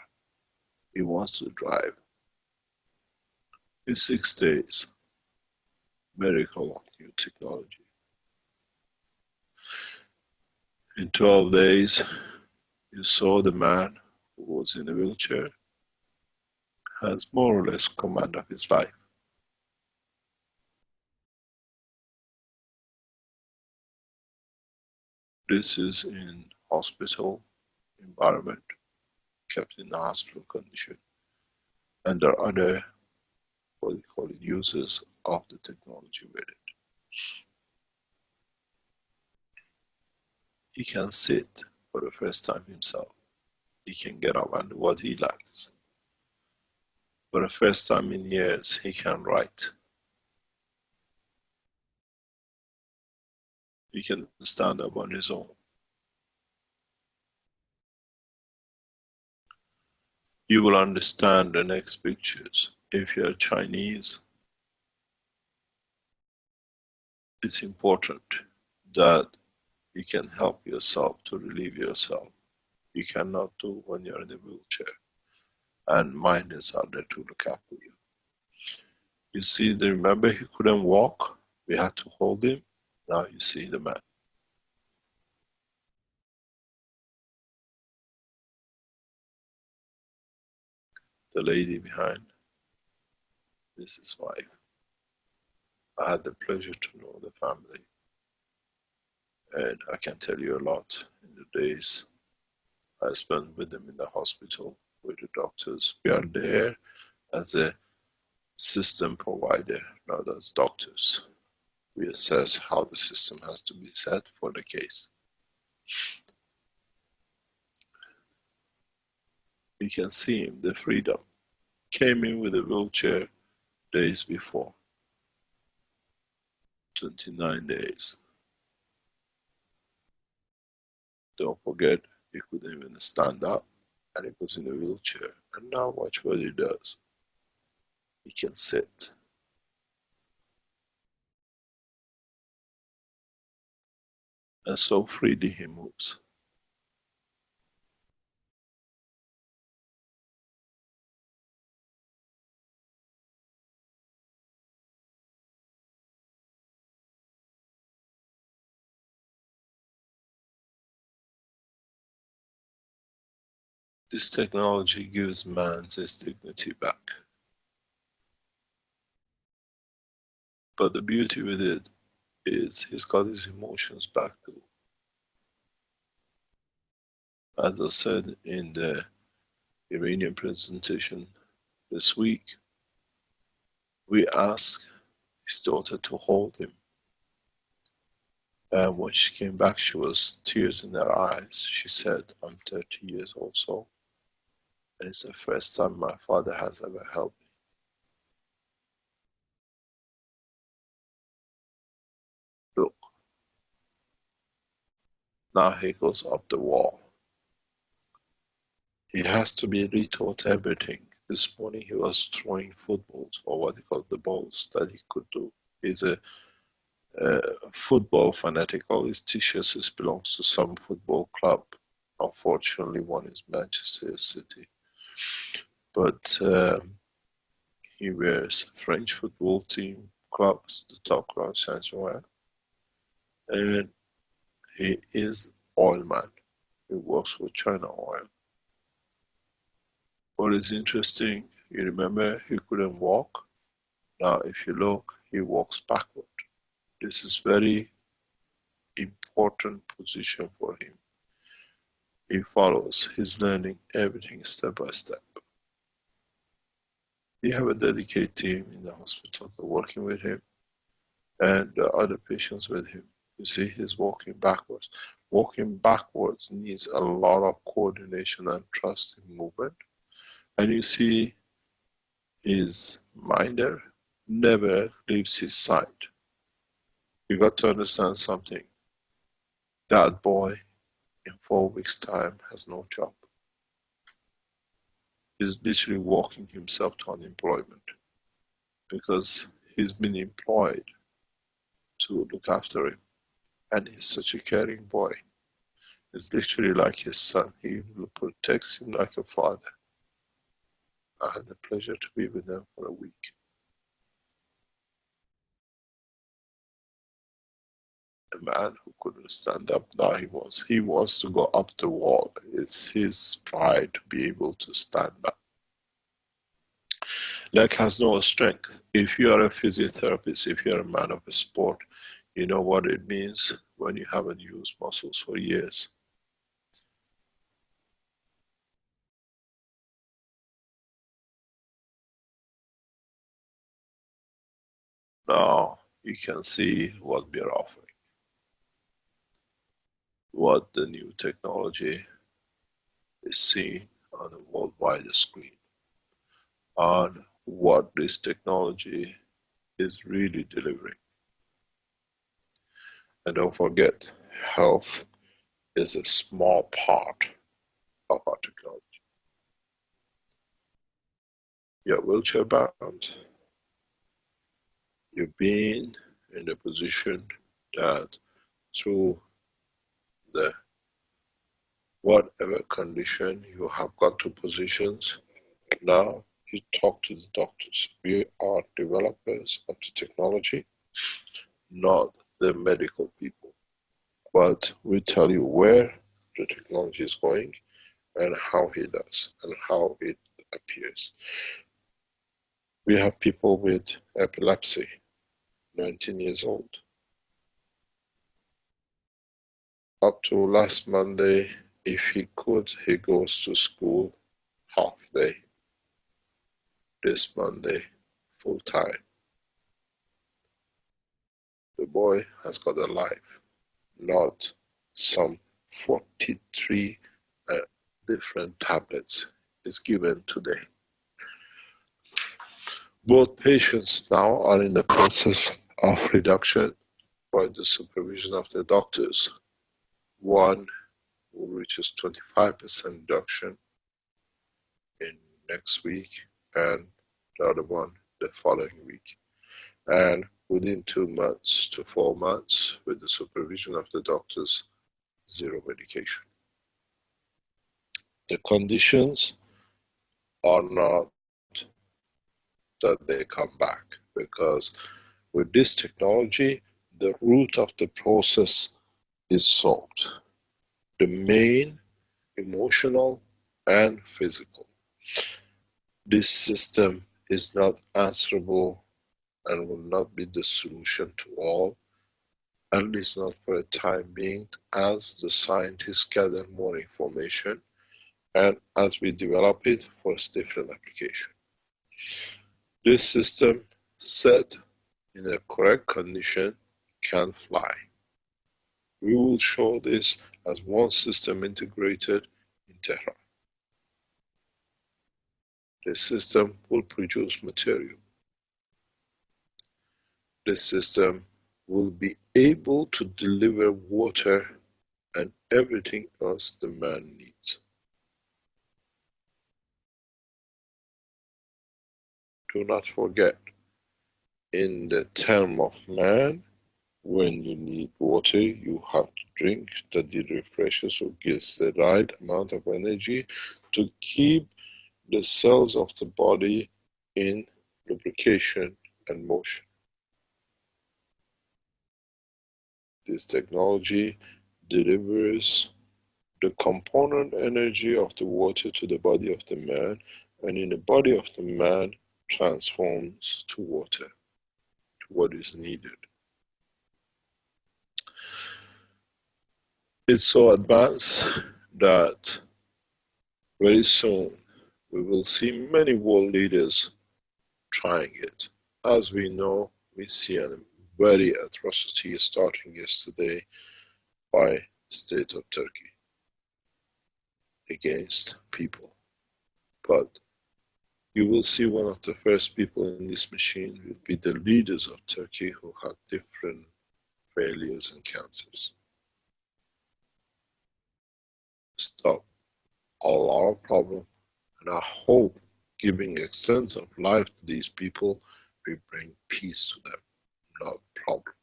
He wants to drive. In 6 days, miracle of new technology. In 12 days, you saw the man who was in a wheelchair has more or less command of his life. This is in hospital environment, kept in the hospital condition. And there are other, what we call it, users of the technology with it. He can sit for the first time himself. He can get up and do what he likes. For the first time in years, he can write. He can stand up on his own. You will understand the next pictures. If you're Chinese, it's important that you can help yourself to relieve yourself. You cannot do when you're in a wheelchair, and minders are there to look after you. You see, remember he couldn't walk, we had to hold him. Now you see the man. The lady behind is his wife. I had the pleasure to know the family, and I can tell you a lot in the days I spent with them in the hospital, with the doctors. We are there as a system provider, not as doctors. We assess how the system has to be set for the case. You can see him, the freedom. Came in with a wheelchair days before. 29 days. Don't forget, he couldn't even stand up, and he was in a wheelchair. And now watch what he does. He can sit. And so freely he moves. This technology gives man his dignity back. But the beauty with it is he's got his emotions back too. As I said in the Iranian presentation this week, we asked his daughter to hold him. And when she came back, she was tears in her eyes. She said, I'm 30 years old, so, and it's the first time my father has ever helped me. Look, now he goes up the wall. He has to be retaught everything. This morning he was throwing footballs, or what he called the balls that he could do. He's a football fanatic. All his t-shirts belongs to some football club. Unfortunately, one is Manchester City. But he wears French football team clubs, the top club, Saint-Germain. And he is oil man. He works for China Oil. What is interesting, you remember he couldn't walk. Now if you look, he walks backward. This is very important position for him. He follows, he's learning everything step by step. We have a dedicated team in the hospital working with him, and the other patients with him. You see, he's walking backwards. Walking backwards needs a lot of coordination and trust in movement. And you see, his minder never leaves his side. You got to understand something. That boy in 4 weeks' time has no job. He's literally walking himself to unemployment because he's been employed to look after him. And he's such a caring boy. He's literally like his son. He protects him like a father. I had the pleasure to be with them for a week. A man who couldn't stand up, now he wants to go up the wall. It's his pride to be able to stand up. Leg has no strength. If you are a physiotherapist, if you're a man of a sport, you know what it means when you haven't used muscles for years. Now you can see what we are offering, what the new technology is seen on a worldwide screen, on what this technology is really delivering. And don't forget, health is a small part of our technology. You're wheelchair bound. You've been in a position that through the whatever condition you have got to positions, now you talk to the doctors. We are developers of the technology, not the medical people. But we tell you where the technology is going and how it does and how it appears. We have people with epilepsy, 19 years old. Up to last Monday, if he could, he goes to school half day. This Monday, full time. The boy has got a life, not some 43 different tablets is given today. Both patients now are in the process of reduction by the supervision of the doctors. One who reaches 25% reduction in next week, and the other one the following week. And within 2 months to 4 months, with the supervision of the doctors, 0 medication. The conditions are not that they come back, because with this technology, the root of the process is solved. The main, emotional and physical. This system is not answerable and will not be the solution to all, at least not for a time being, as the scientists gather more information and as we develop it for its different application. This system, set in a correct condition, can fly. We will show this as one system integrated in Tehran. This system will produce material. This system will be able to deliver water and everything else the man needs. Do not forget, in the term of man, when you need water, you have to drink that it refreshes or gives the right amount of energy to keep the cells of the body in lubrication and motion. This technology delivers the component energy of the water to the body of the man, and in the body of the man transforms to water, to what is needed. It's so advanced that very soon we will see many world leaders trying it. As we know, we see a very atrocity starting yesterday by the state of Turkey against people. But you will see one of the first people in this machine will be the leaders of Turkey who have different failures and cancers. Stop a lot of problems, and I hope giving extent of life to these people will bring peace to them, not problems.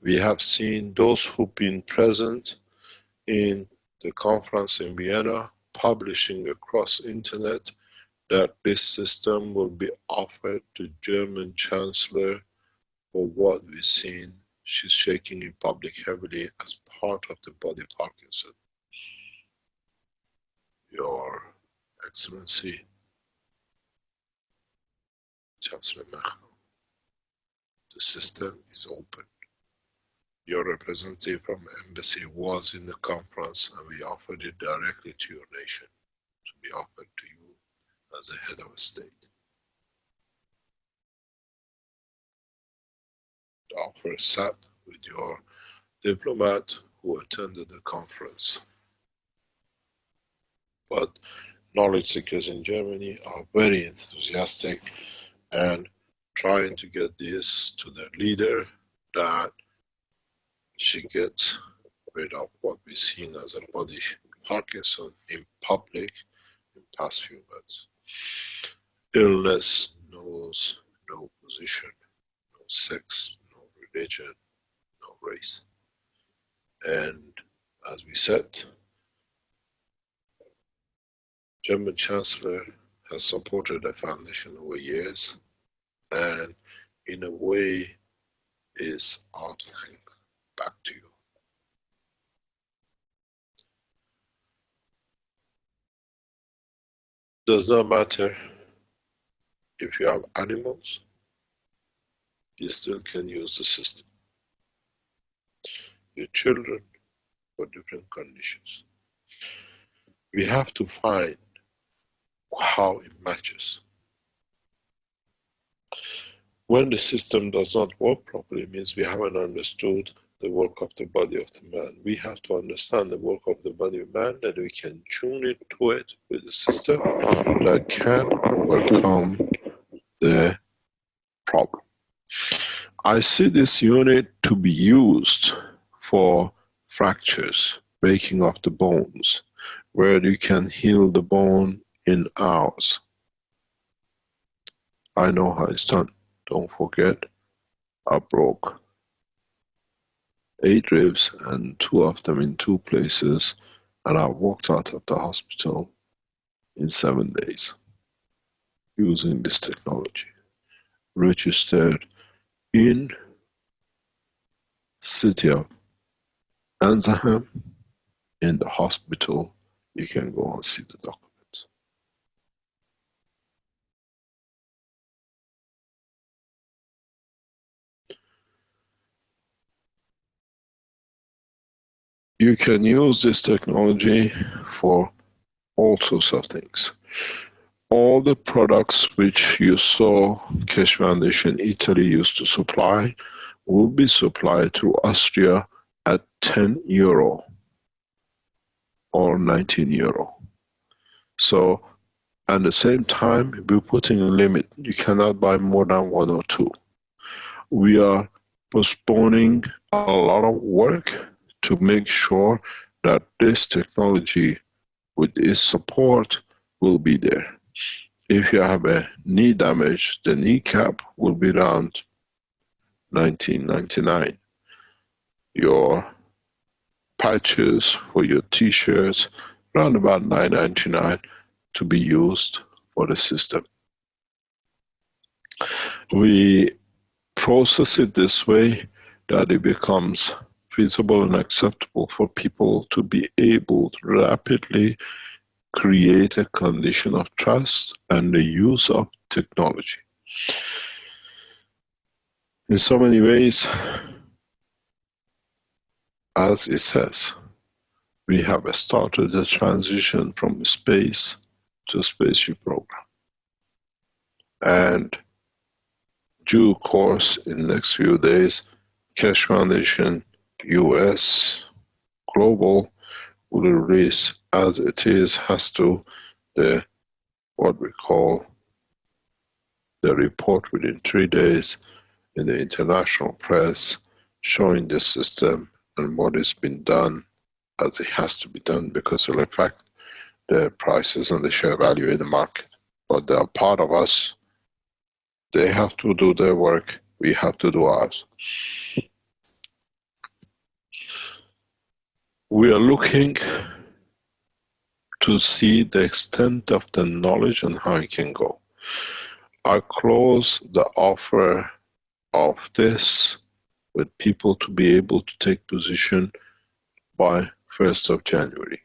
We have seen those who've been present in the conference in Vienna publishing across internet that this system will be offered to German Chancellor for what we've seen. She's shaking in public heavily as part of the body Parkinson. Your Excellency, Chancellor Mehran, the system is open. Your representative from embassy was in the conference, and we offered it directly to your nation, to be offered to you as a head of state. The offer sat with your diplomat who attended the conference. But knowledge seekers in Germany are very enthusiastic and trying to get this to their leader, that she gets rid of what we've seen as a body Parkinson in public in past few months. Illness knows no position, no sex, no religion, no race. And as we said, German Chancellor has supported the foundation over years, and in a way is our thank back to you. Does not matter if you have animals, you still can use the system. Your children for different conditions. We have to find how it matches. When the system does not work properly, it means we haven't understood the work of the body of the man. We have to understand the work of the body of man, that we can tune it to it with a system that can overcome the problem. I see this unit to be used for fractures, breaking of the bones, where you can heal the bone in hours. I know how it's done. Don't forget, I broke 8 ribs and 2 of them in 2 places, and I walked out of the hospital in 7 days using this technology. Registered in city of Anzaham, in the hospital. You can go and see the documents. You can use this technology for all sorts of things. All the products which you saw Keshe Foundation Italy used to supply will be supplied through Austria at €10 or €19. So at the same time, we're putting a limit. You cannot buy more than 1 or 2. We are postponing a lot of work to make sure that this technology with its support will be there. If you have a knee damage, the kneecap will be around $19.99. Your patches for your t-shirts, around about $9.99 to be used for the system. We process it this way that it becomes feasible and acceptable for people to be able to rapidly create a condition of trust and the use of technology. In so many ways, as it says, we have started the transition from space to spaceship program. And due course, in the next few days, Keshe Foundation US Global will release, as it is, has to, the what we call the report within 3 days in the international press, showing the system and what has been done as it has to be done because of the fact the prices and the share value in the market. But they are part of us. They have to do their work. We have to do ours. We are looking to see the extent of the knowledge and how it can go. I close the offer of this with people to be able to take position by 1st of January.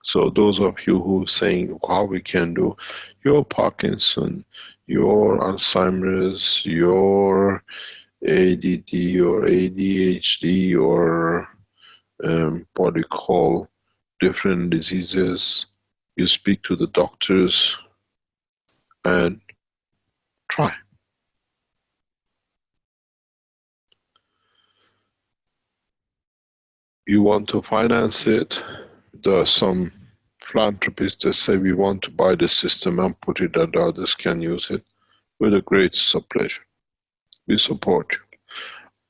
So those of you who are saying how we can do your Parkinson, your Alzheimer's, your ADD or ADHD or what we call different diseases, you speak to the doctors and try. You want to finance it, there are some philanthropists that say we want to buy the system and put it that others can use it with the greatest of pleasure. We support you.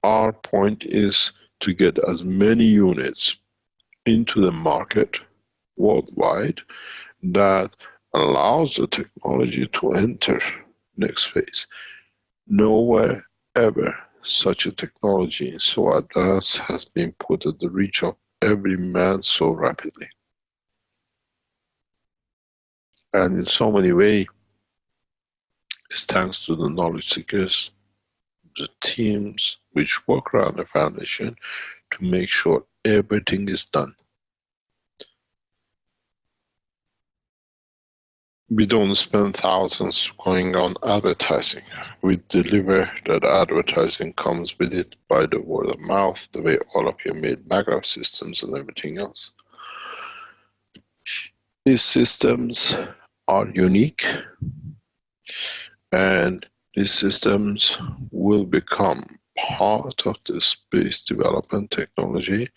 Our point is to get as many units into the market worldwide that allows the technology to enter next phase. Nowhere ever such a technology so advanced has been put at the reach of every man so rapidly. And in so many ways, it's thanks to the knowledge seekers, the teams which work around the foundation to make sure everything is done. We don't spend thousands going on advertising. We deliver that advertising comes with it by the word of mouth, the way all of you made backup systems and everything else. These systems are unique, and these systems will become part of the space development technology,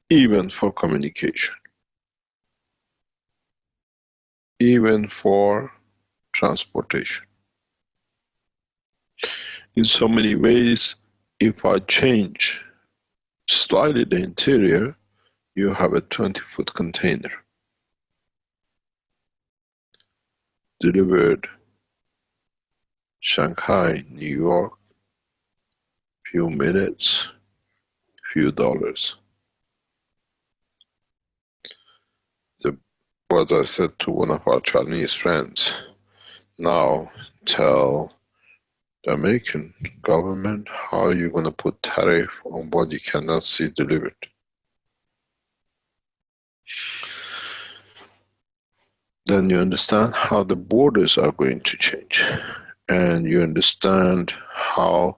even for communication, even for transportation. In so many ways, if I change slightly the interior, you have a 20-foot container delivered Shanghai, New York, few minutes, few dollars. What I said to one of our Chinese friends, now tell the American government how you're going to put tariff on what you cannot see delivered. Then you understand how the borders are going to change, and you understand how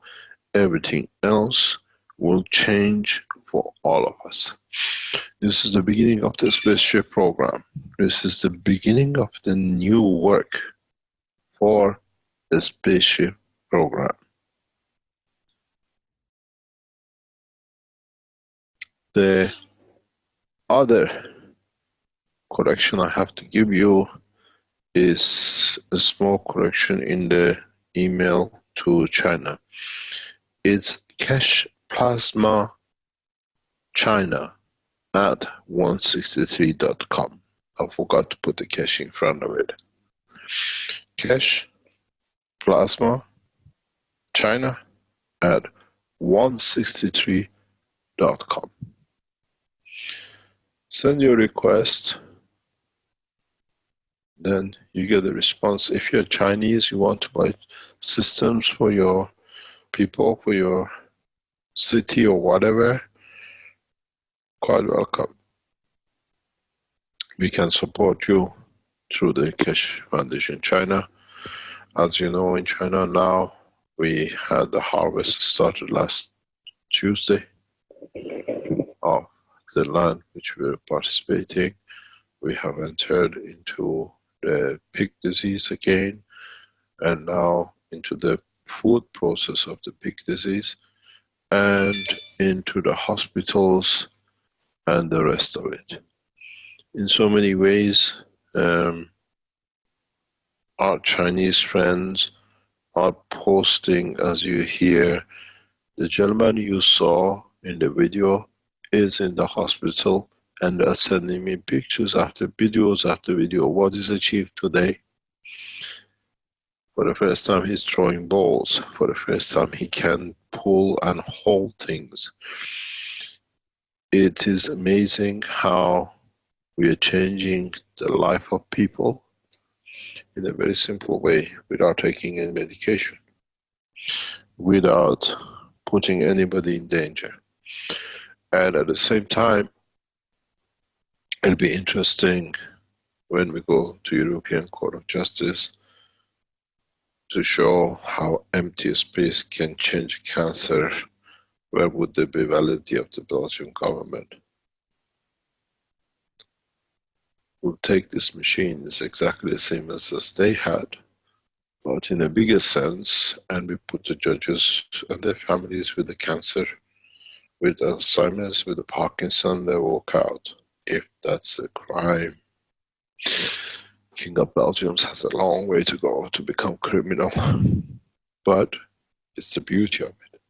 everything else will change for all of us. This is the beginning of the spaceship program. This is the beginning of the new work for the spaceship program. The other correction I have to give you is a small correction in the email to China. It's Keshe Plasma China at 163.com. I forgot to put the cache in front of it. Keshe Plasma China at 163.com. Send your request, then you get a response. If you're Chinese, you want to buy systems for your people, for your city or whatever, quite welcome. We can support you through the Keshe Foundation China. As you know, in China now, we had the harvest started last Tuesday of the land which we were participating. We have entered into the pig disease again, and now into the food process of the pig disease, and into the hospitals and the rest of it. In so many ways, our Chinese friends are posting, as you hear, the gentleman you saw in the video is in the hospital, and they're sending me pictures after videos after video. What is achieved today? For the first time he's throwing balls. For the first time he can pull and hold things. It is amazing how we are changing the life of people in a very simple way, without taking any medication, without putting anybody in danger. And at the same time, it'll be interesting when we go to European Court of Justice to show how empty space can change cancer. Where would there be validity of the Belgian government? We'll take this machine, it's exactly the same as they had, but in a bigger sense, and we put the judges and their families with the cancer, with Alzheimer's, with the Parkinson, they walk out. If that's a crime, King of Belgium has a long way to go to become criminal, but it's the beauty of it.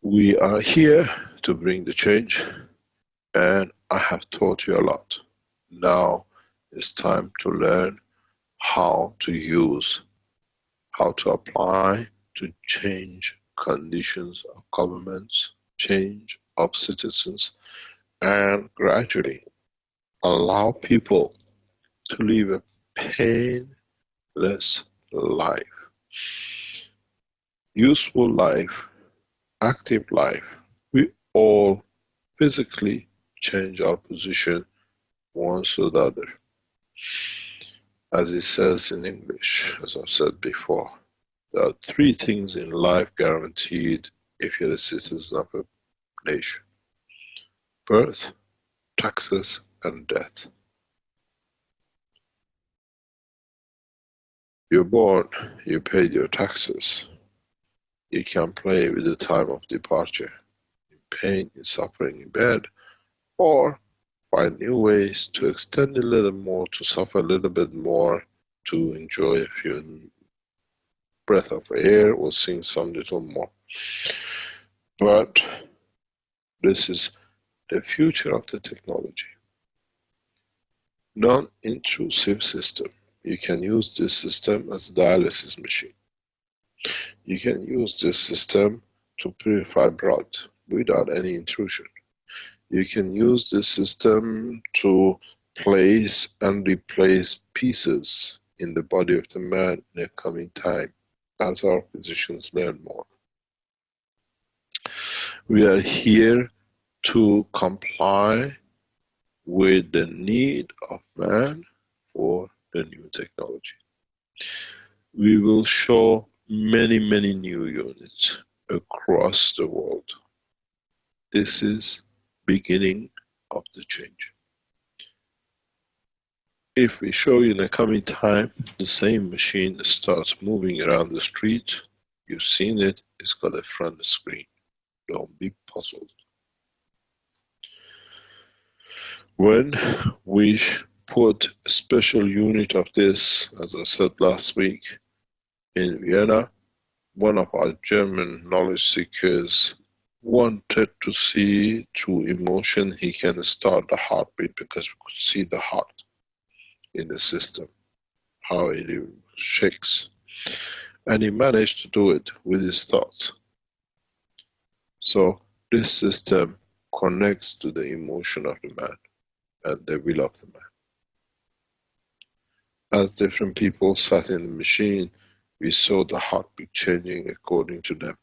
We are here to bring the change, and I have taught you a lot. Now it's time to learn how to use how to apply to change conditions of governments, change of citizens, and gradually allow people to live a painless life, useful life, active life. We all physically change our position one to the other. As it says in English, as I've said before, there are 3 things in life guaranteed if you're a citizen of a nation: birth, taxes, and death. You're born, you paid your taxes. You can play with the time of departure, in pain, in suffering, in bed, or find new ways to extend a little more, to suffer a little bit more, to enjoy a few breath of air, or sing some little more. But this is the future of the technology. Non-intrusive system. You can use this system as a dialysis machine. You can use this system to purify blood without any intrusion. You can use this system to place and replace pieces in the body of the man in a coming time, as our physicians learn more. We are here to comply with the need of man for the new technology. We will show many new units across the world. This is beginning of the change. If we show you in the coming time, the same machine starts moving around the street, you've seen it, it's got a front screen. Don't be puzzled. When we put a special unit of this, as I said last week, in Vienna, one of our German knowledge seekers wanted to see through emotion he can start the heartbeat, because we could see the heart in the system, how it shakes. And he managed to do it with his thoughts. So this system connects to the emotion of the man and the will of the man. As different people sat in the machine, we saw the heartbeat changing according to them.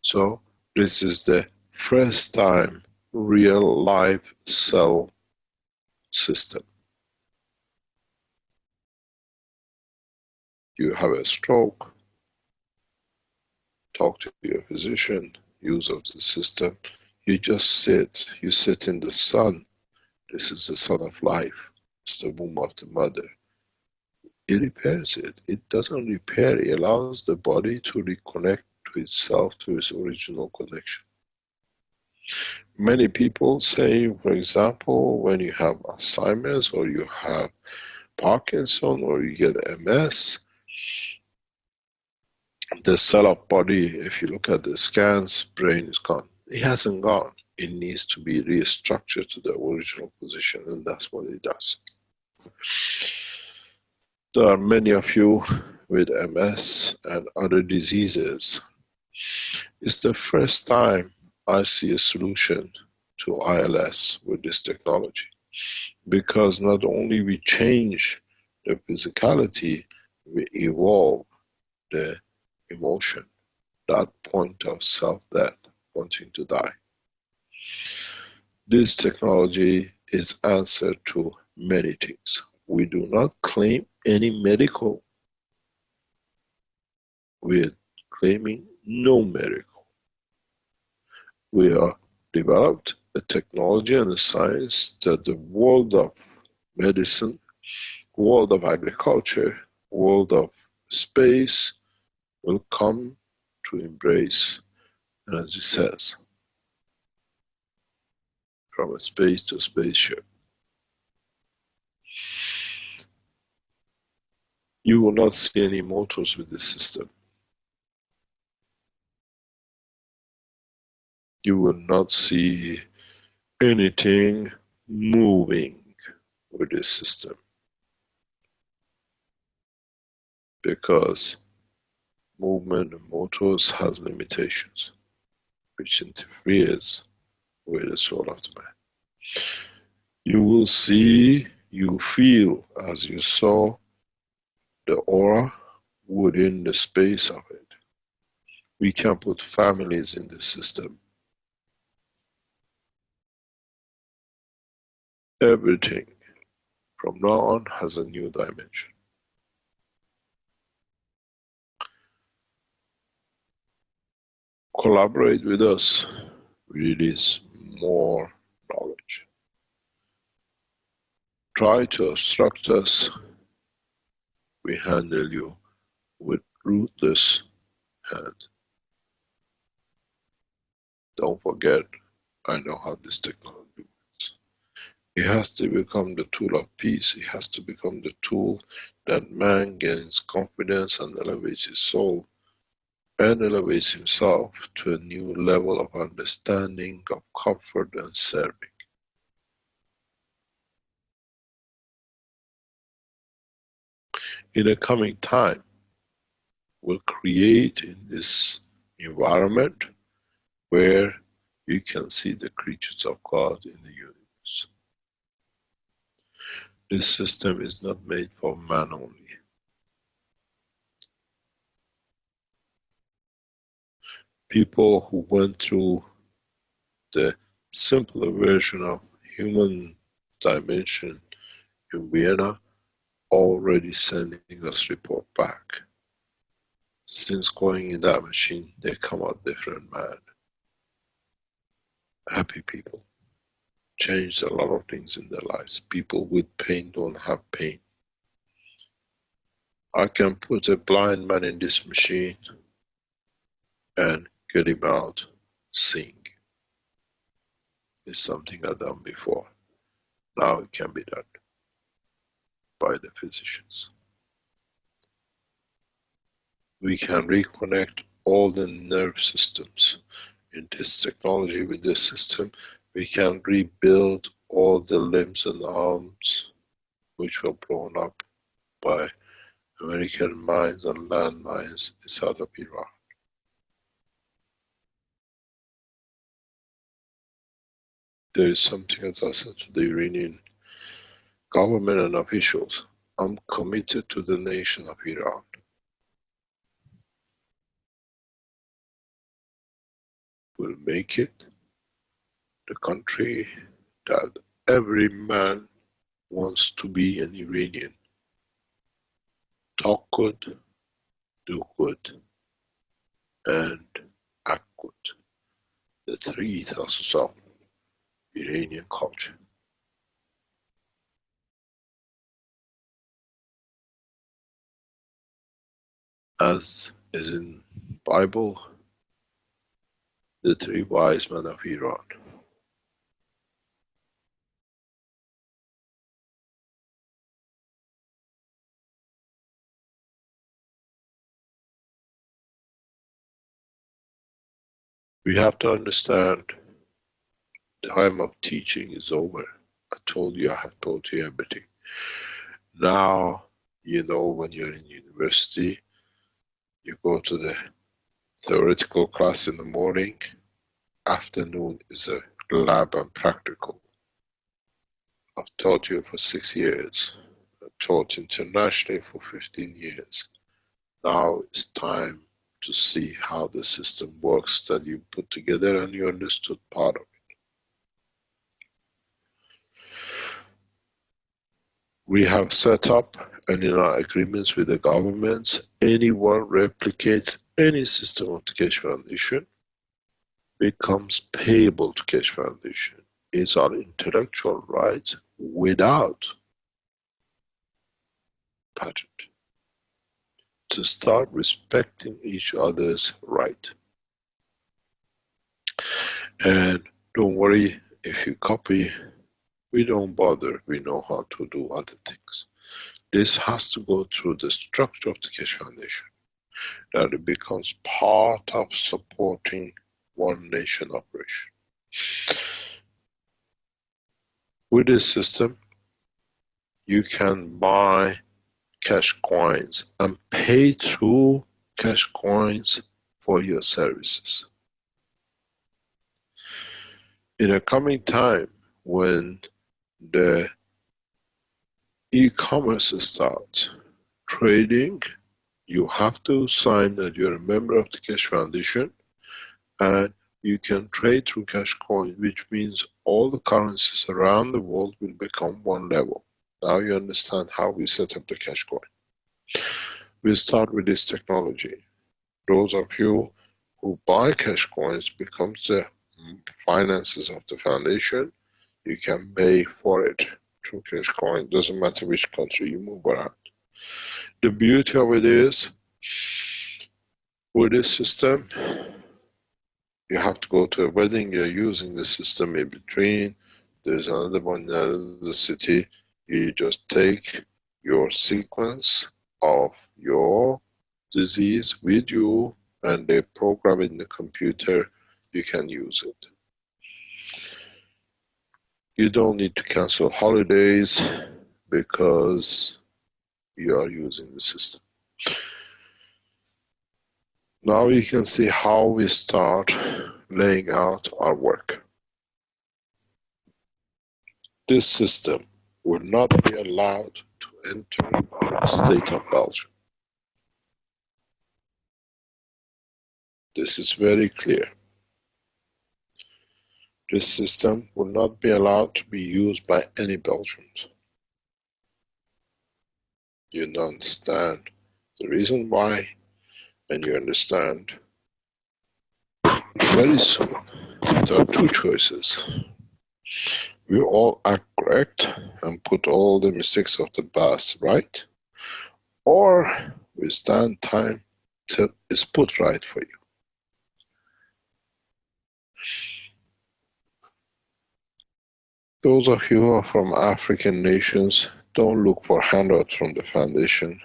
So this is the first time real live cell system. You have a stroke, talk to your physician, use of the system. You just sit, you sit in the sun. This is the sun of life. It's the womb of the mother. It repairs it. It doesn't repair, it allows the body to reconnect to itself, to its original connection. Many people say, for example, when you have Alzheimer's or you have Parkinson or you get MS, the cell of body, if you look at the scans, brain is gone. It hasn't gone. It needs to be restructured to the original position, and that's what it does. There are many of you with MS and other diseases. It's the first time I see a solution to ILS with this technology, because not only we change the physicality, we evolve the emotion, that point of self-death, wanting to die. This technology is answer to many things. We do not claim any medical. We are claiming no miracle. We have developed a technology and a science that the world of medicine, world of agriculture, world of space will come to embrace. And as it says, from a space to spaceship. You will not see any motors with this system. You will not see anything moving with this system. because movement of motors has limitations, which interferes with the soul of the man. You will see, you feel, as you saw, the aura within the space of it. We can put families in the system. Everything from now on has a new dimension. Collaborate with us, release more knowledge. Try to obstruct us, we handle you with ruthless hand. Don't forget, I know how this technology works. It has to become the tool of peace. It has to become the tool that man gains confidence and elevates his soul and elevates himself to a new level of understanding, of comfort and serving. In a coming time, we'll create in this environment where you can see the creatures of God in the universe. This system is not made for man only. People who went through the simpler version of human dimension in Vienna already sending us report back. Since going in that machine, they come out different man. Happy people. Changed a lot of things in their lives. People with pain don't have pain. I can put a blind man in this machine and get him out seeing. It's something I've done before. Now it can be done by the physicians. We can reconnect all the nerve systems. In this technology, with this system, we can rebuild all the limbs and arms which were blown up by American mines and landmines in south of Iran. There is something, as I said to the Iranian government and officials, I'm committed to the nation of Iran. We'll make it the country that every man wants to be an Iranian. Talk good, do good, and act good. The three ethos of Iranian culture. As is in Bible, the three wise men of Iran. We have to understand time of teaching is over. I told you, I have told you everything. Now, you know, when you're in university, you go to the theoretical class in the morning, afternoon is a lab and practical. I've taught you for 6 years. I've taught internationally for 15 years. Now it's time to see how the system works that you put together and you understood part of it. We have set up, and in our agreements with the governments, anyone replicates any system of the Keshe Foundation becomes payable to Keshe Foundation. It's our intellectual rights without patent. To start respecting each other's right. And don't worry if you copy, we don't bother, we know how to do other things. This has to go through the structure of the Keshe Foundation, that it becomes part of supporting one nation operation. With this system, you can buy cash coins and pay through cash coins for your services. In a coming time, when the e-commerce starts trading, you have to sign that you're a member of the Keshe Foundation, and you can trade through cash coin, which means all the currencies around the world will become one level. Now you understand how we set up the cash coin. We'll start with this technology. Those of you who buy cash coins becomes the finances of the foundation. You can pay for it through cash coin. Doesn't matter which country you move around. The beauty of it is, with this system, you have to go to a wedding, you're using the system in between, there's another one in another city, you just take your sequence of your disease with you and they program it in the computer, you can use it. You don't need to cancel holidays because you are using the system. Now you can see how we start laying out our work. This system will not be allowed to enter the state of Belgium. This is very clear. This system will not be allowed to be used by any Belgians. You understand the reason why, and you understand very soon there are two choices. We all act correct and put all the mistakes of the past right, or we stand time till it's put right for you. Those of you who are from African nations, don't look for handouts from the foundation.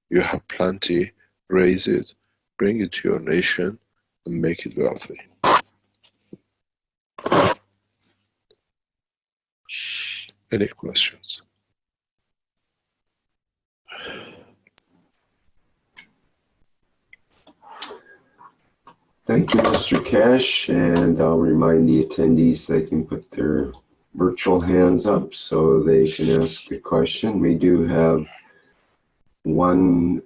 You have plenty, raise it, bring it to your nation, and make it wealthy. Any questions? Thank you, Mr. Keshe, and I'll remind the attendees they can put their virtual hands up so they can ask a question. We do have one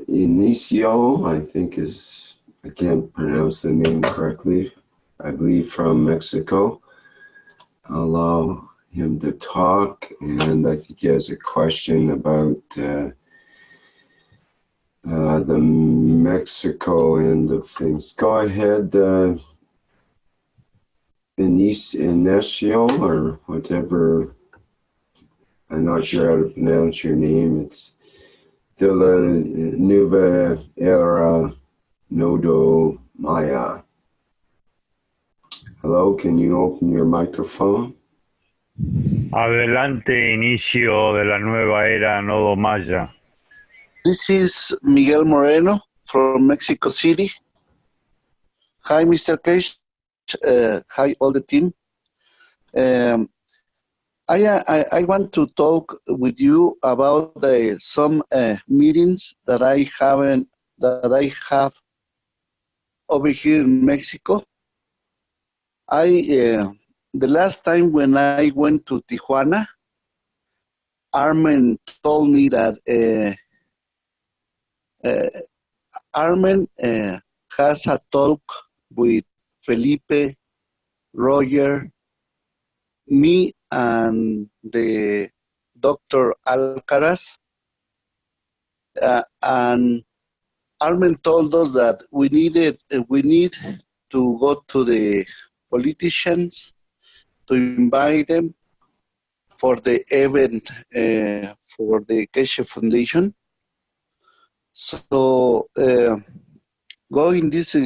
Inicio, I think is, I can't pronounce the name correctly, I believe from Mexico. I'll allow him to talk, and I think he has a question about the Mexico end of things. Go ahead, Inicio, or whatever. I'm not sure how to pronounce your name. It's de la Nueva Era Nodo Maya. Hello, can you open your microphone? Adelante, inicio de la nueva era Nodo Maya. This is Miguel Moreno from Mexico City. Hi, Mr. Keshe. Hi, all the team. I want to talk with you about some meetings that I have over here in Mexico. The last time when I went to Tijuana, Armen told me that Armen has a talk with Felipe, Roger, me, and the Dr. Alcaraz. And Armen told us that we need to go to the politicians to invite them for the event for the Keshe Foundation. So going this,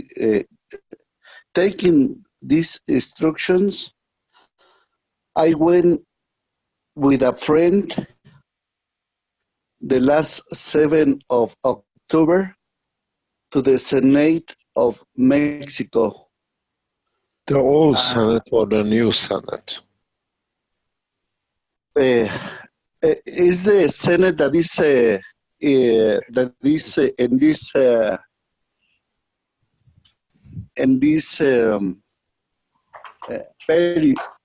taking these instructions, I went with a friend the last 7th of October to the Senate of Mexico. The old Senate or the new Senate? is the Senate that is in this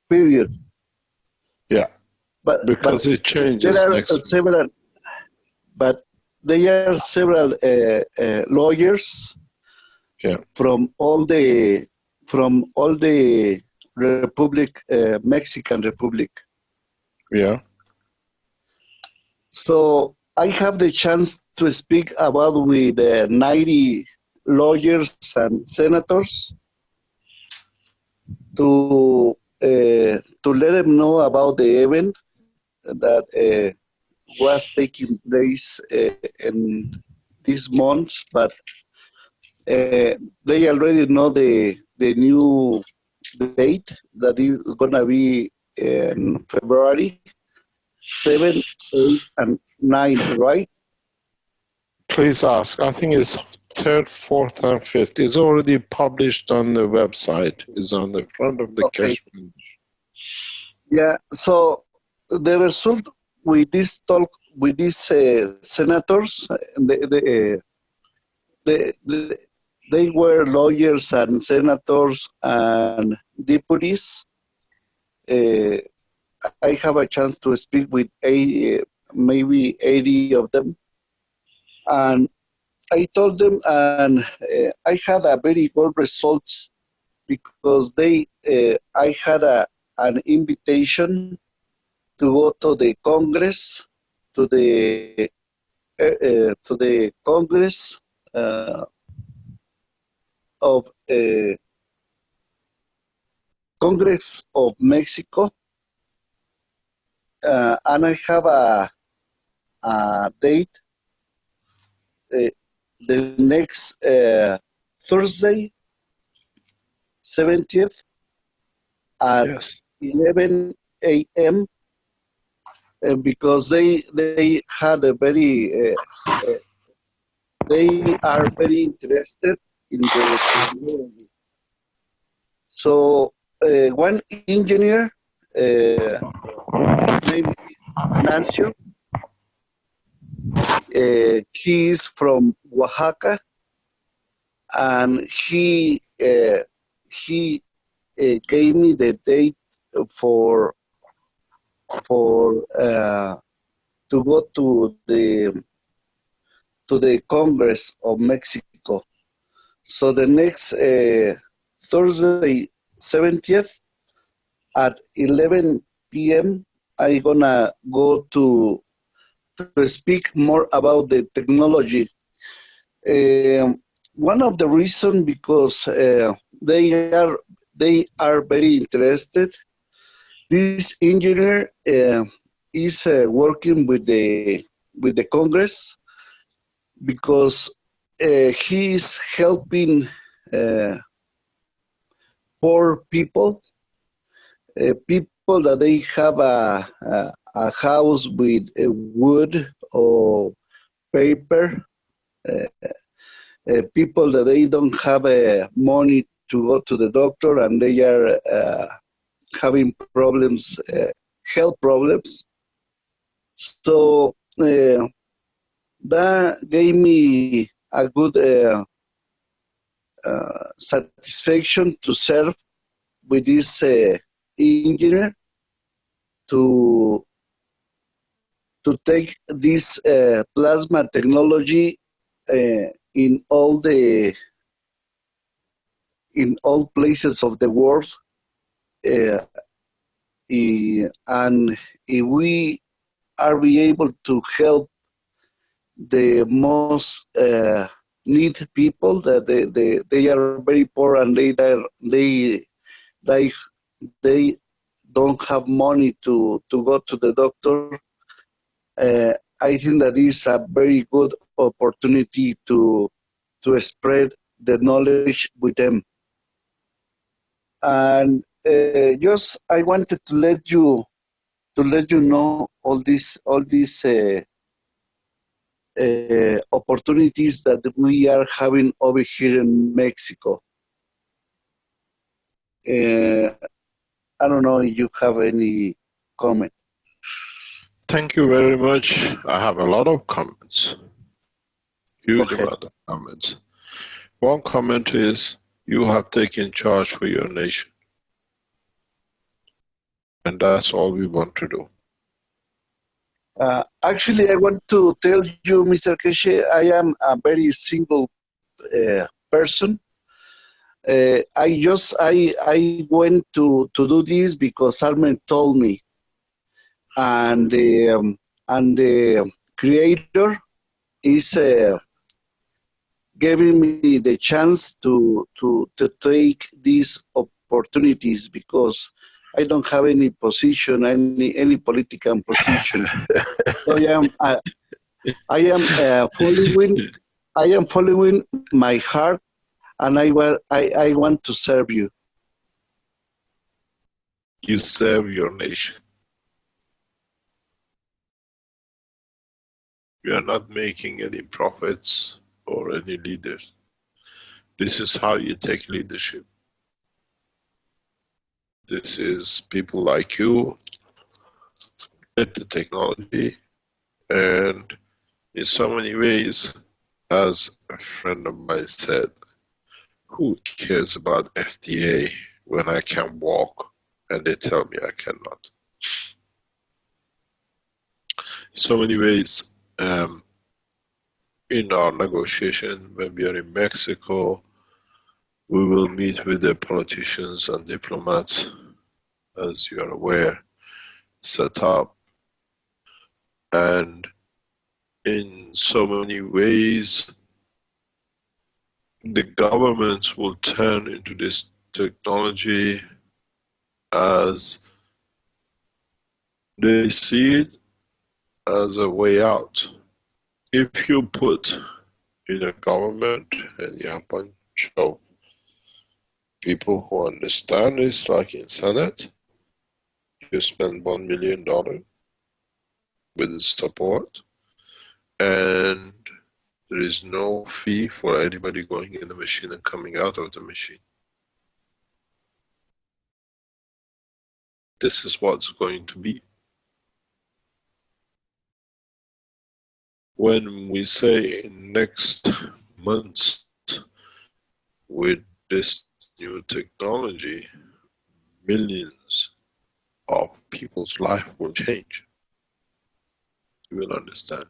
period. Yeah, because it changes there are next week. several, but there are several lawyers from all the Republic, Mexican Republic. Yeah. So I have the chance to speak about with 90 lawyers and senators to let them know about the event that was taking place in this month, but they already know the new date that is gonna be in February 7, 8, and 9, right? Please ask. I think it's 3rd, 4th, and 5th. It's already published on the website. It's on the front of the cash. Yeah, so the result with this talk with these senators, they were lawyers and senators and deputies. I have a chance to speak with maybe 80 of them. And I told them, and I had a very good results because I had an invitation to go to the Congress, to the Congress of Congress of Mexico, and I have a date the next Thursday, 70th at 11 a.m. Because they had a very they are very interested in the technology. So one engineer, his name is Ignacio. He is from Oaxaca, and he gave me the date for to go to the Congress of Mexico. So the next Thursday, 70th at 11 p.m. I'm gonna go to speak more about the technology. One of the reasons because they are very interested. This engineer is working with the Congress because he is helping poor people, people that they have a house with wood or paper, people that they don't have money to go to the doctor and they are having problems, health problems. So that gave me a good satisfaction to serve with this engineer to take this plasma technology in all places of the world, and if we are be able to help the most need people that they are very poor and they don't have money to go to the doctor. I think that is a very good opportunity to spread the knowledge with them. And just I wanted to let you know all these opportunities that we are having over here in Mexico. I don't know if you have any comment. Thank you very much. I have a lot of comments. Huge ahead. amount of comments. One comment is, you have taken charge for your nation. And that's all we want to do. Actually, I want to tell you, Mr. Keshe, I am a very single person. I went to do this because Armin told me, and the creator is giving me the chance to take these opportunities because I don't have any position, any political position. So I am following my heart, and I want to serve you. You serve your nation. We are not making any prophets or any leaders. This is how you take leadership. This is people like you get the technology, and in so many ways, as a friend of mine said, who cares about FDA when I can walk and they tell me I cannot? In so many ways, in our negotiation, when we are in Mexico, we will meet with the politicians and diplomats, as you are aware, set up. And in so many ways, the governments will turn into this technology as they see it as a way out. If you put in a government and you have a bunch of people who understand this, like in Senate, you spend $1 million with the support, and there is no fee for anybody going in the machine and coming out of the machine. This is what's going to be. When we say next month with this new technology, millions of people's life will change. You will understand.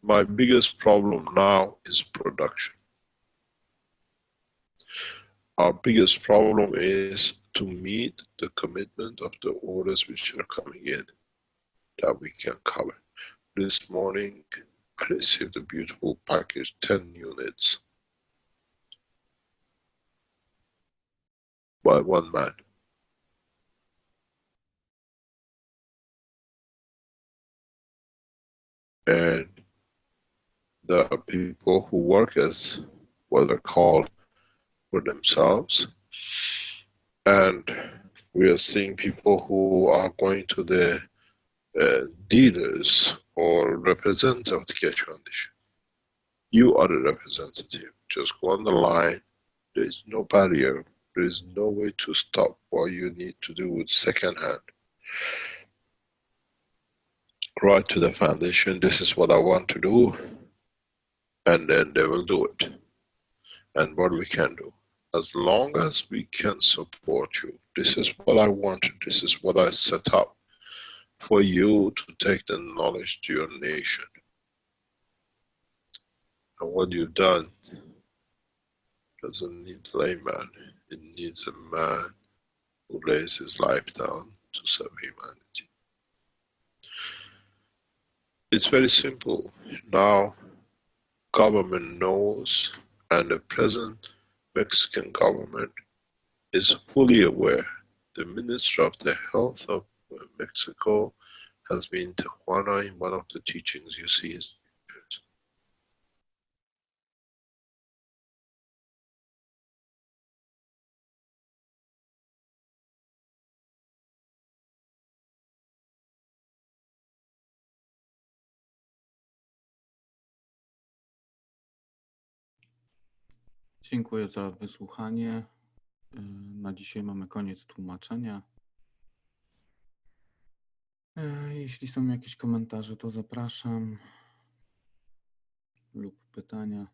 My biggest problem now is production. Our biggest problem is to meet the commitment of the orders which are coming in that we can cover. This morning, I received a beautiful package, 10 units by one man. And there are people who work as what are called for themselves. And we are seeing people who are going to the dealers or representatives of the Keshe Foundation. You are the representative. Just go on the line. There is no barrier. There is no way to stop what you need to do with second hand. Write to the foundation, this is what I want to do, and then they will do it. And what we can do, as long as we can support you, this is what I want, this is what I set up for you to take the knowledge to your nation. And what you've done doesn't need layman, it needs a man who lays his life down to serve humanity. It's very simple. Now, government knows, and the present Mexican government is fully aware. The Minister of the Health of Mexico has been in Tijuana in one of the teachings you see his pictures. Dziękuję za wysłuchanie. Na dzisiaj mamy koniec tłumaczenia. Jeśli są jakieś komentarze, to zapraszam lub pytania.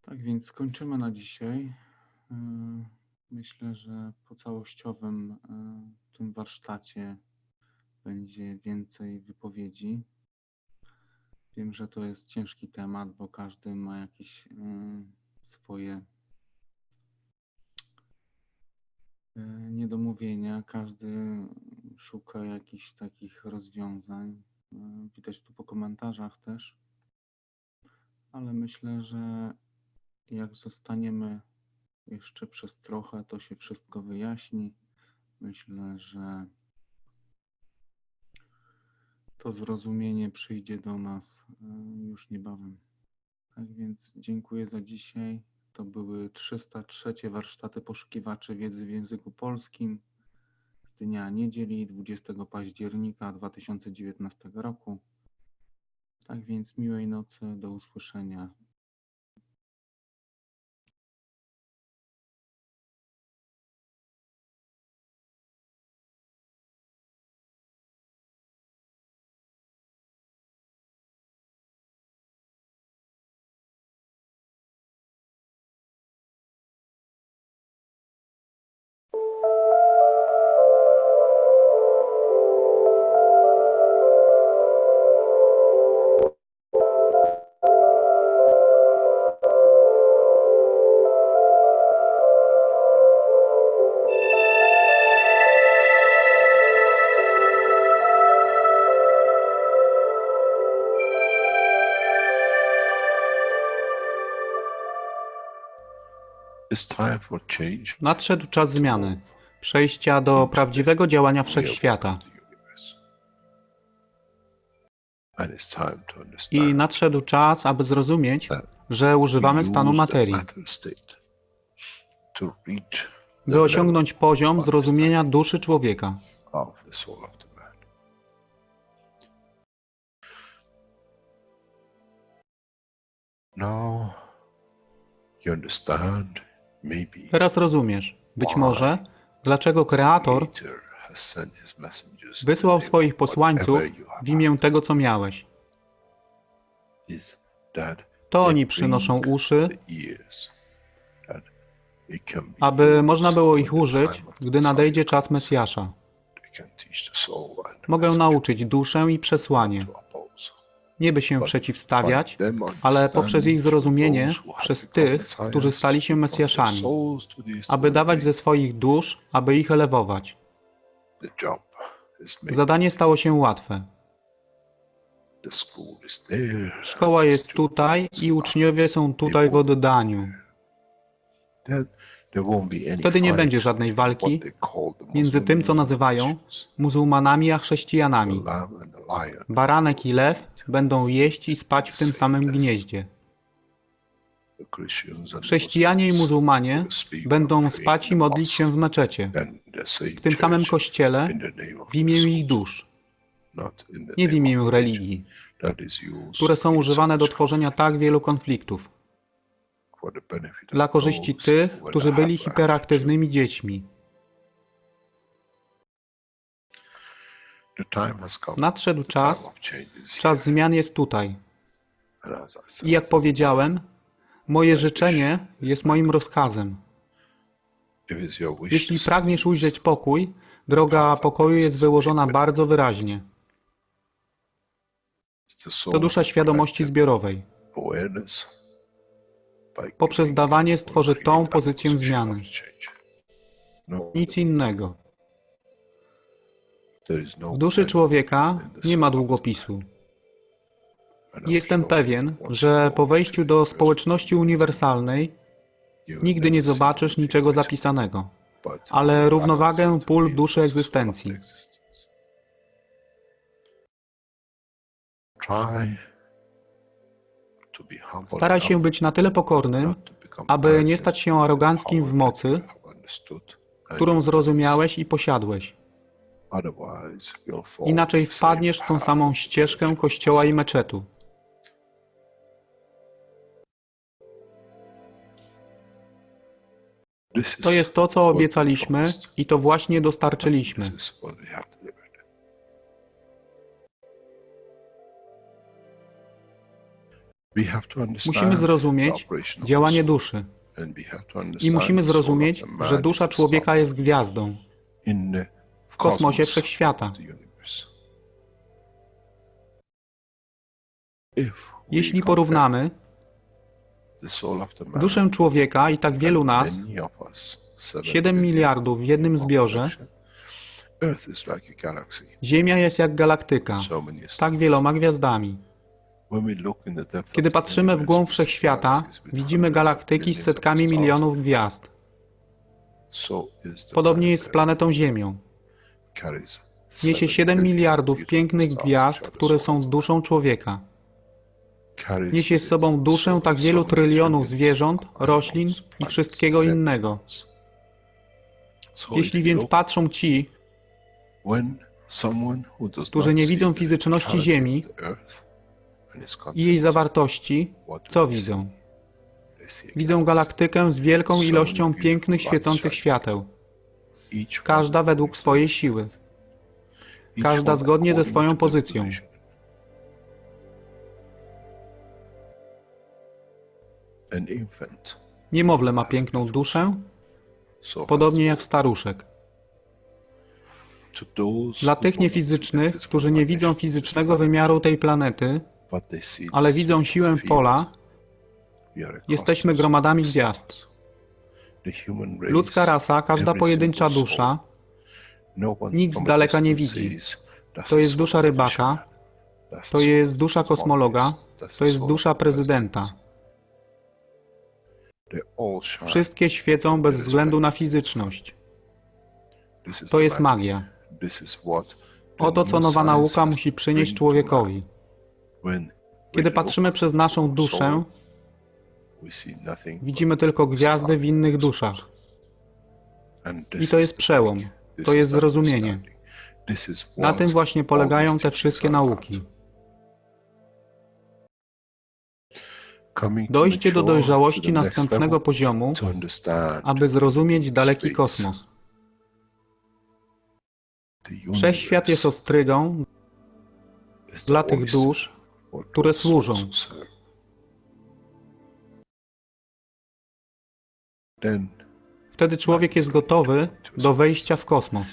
Tak więc skończymy na dzisiaj. Myślę, że po całościowym tym warsztacie będzie więcej wypowiedzi. Wiem, że to jest ciężki temat, bo każdy ma jakieś swoje niedomówienia, każdy szuka jakichś takich rozwiązań. Widać tu po komentarzach też. Ale myślę, że jak zostaniemy jeszcze przez trochę, to się wszystko wyjaśni. Myślę, że to zrozumienie przyjdzie do nas już niebawem. Tak więc dziękuję za dzisiaj. To były 303 warsztaty poszukiwaczy wiedzy w języku polskim z dnia niedzieli 20 października 2019 roku. Tak więc miłej nocy, do usłyszenia. Nadszedł czas zmiany, przejścia do prawdziwego działania wszechświata. I nadszedł czas, aby zrozumieć, że używamy stanu materii, by osiągnąć poziom zrozumienia duszy człowieka. Teraz rozumiesz, być może, dlaczego Kreator wysłał swoich posłańców w imię tego, co miałeś. To oni przynoszą uszy, aby można było ich użyć, gdy nadejdzie czas Mesjasza. Mogę nauczyć duszę i przesłanie. Nie by się przeciwstawiać, ale poprzez ich zrozumienie przez tych, którzy stali się Mesjaszami, aby dawać ze swoich dusz, aby ich elewować. Zadanie stało się łatwe. Szkoła jest tutaj i uczniowie są tutaj w oddaniu. Wtedy nie będzie żadnej walki między tym, co nazywają muzułmanami, a chrześcijanami. Baranek i lew będą jeść i spać w tym samym gnieździe. Chrześcijanie i muzułmanie będą spać i modlić się w meczecie, w tym samym kościele, w imię ich dusz, nie w imię religii, które są używane do tworzenia tak wielu konfliktów, dla korzyści tych, którzy byli hiperaktywnymi dziećmi. Nadszedł czas, czas zmian jest tutaj. I jak powiedziałem, moje życzenie jest moim rozkazem. Jeśli pragniesz ujrzeć pokój, droga pokoju jest wyłożona bardzo wyraźnie. To dusza świadomości zbiorowej. Poprzez dawanie stworzy tą pozycję zmiany. Nic innego. W duszy człowieka nie ma długopisu. I jestem pewien, że po wejściu do społeczności uniwersalnej nigdy nie zobaczysz niczego zapisanego, ale równowagę pól duszy egzystencji. Staraj się być na tyle pokornym, aby nie stać się aroganckim w mocy, którą zrozumiałeś i posiadłeś. Inaczej wpadniesz w tą samą ścieżkę kościoła i meczetu. To jest to, co obiecaliśmy i to właśnie dostarczyliśmy. Musimy zrozumieć działanie duszy. I musimy zrozumieć, że dusza człowieka jest gwiazdą w kosmosie wszechświata. Jeśli porównamy duszę człowieka i tak wielu nas, 7 miliardów w jednym zbiorze, Ziemia jest jak galaktyka z tak wieloma gwiazdami. Kiedy patrzymy w głąb wszechświata, widzimy galaktyki z setkami milionów gwiazd. Podobnie jest z planetą Ziemią. Niesie 7 miliardów pięknych gwiazd, które są duszą człowieka. Niesie z sobą duszę tak wielu trylionów zwierząt, roślin i wszystkiego innego. Jeśli więc patrzą ci, którzy nie widzą fizyczności Ziemi i jej zawartości, co widzą? Widzą galaktykę z wielką ilością pięknych, świecących świateł. Każda według swojej siły. Każda zgodnie ze swoją pozycją. Niemowlę ma piękną duszę, podobnie jak staruszek. Dla tych niefizycznych, którzy nie widzą fizycznego wymiaru tej planety, ale widzą siłę pola, jesteśmy gromadami gwiazd. Ludzka rasa, każda pojedyncza dusza, nikt z daleka nie widzi. To jest dusza rybaka, to jest dusza kosmologa, to jest dusza prezydenta. Wszystkie świecą bez względu na fizyczność. To jest magia. Oto, co nowa nauka musi przynieść człowiekowi. Kiedy patrzymy przez naszą duszę, widzimy tylko gwiazdy w innych duszach. I to jest przełom, to jest zrozumienie. Na tym właśnie polegają te wszystkie nauki. Dojście do dojrzałości następnego poziomu, aby zrozumieć daleki kosmos. Wszechświat jest ostrygą dla tych dusz, które służą. Wtedy człowiek jest gotowy do wejścia w kosmos.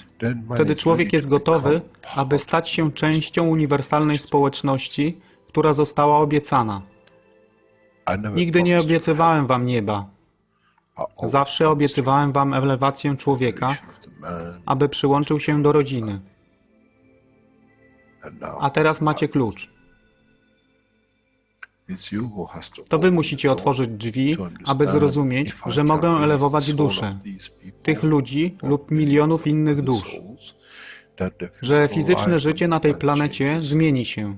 Wtedy człowiek jest gotowy, aby stać się częścią uniwersalnej społeczności, która została obiecana. Nigdy nie obiecywałem wam nieba. Zawsze obiecywałem wam elewację człowieka, aby przyłączył się do rodziny. A teraz macie klucz. To wy musicie otworzyć drzwi, aby zrozumieć, że mogę elewować duszę tych ludzi lub milionów innych dusz. Że fizyczne życie na tej planecie zmieni się.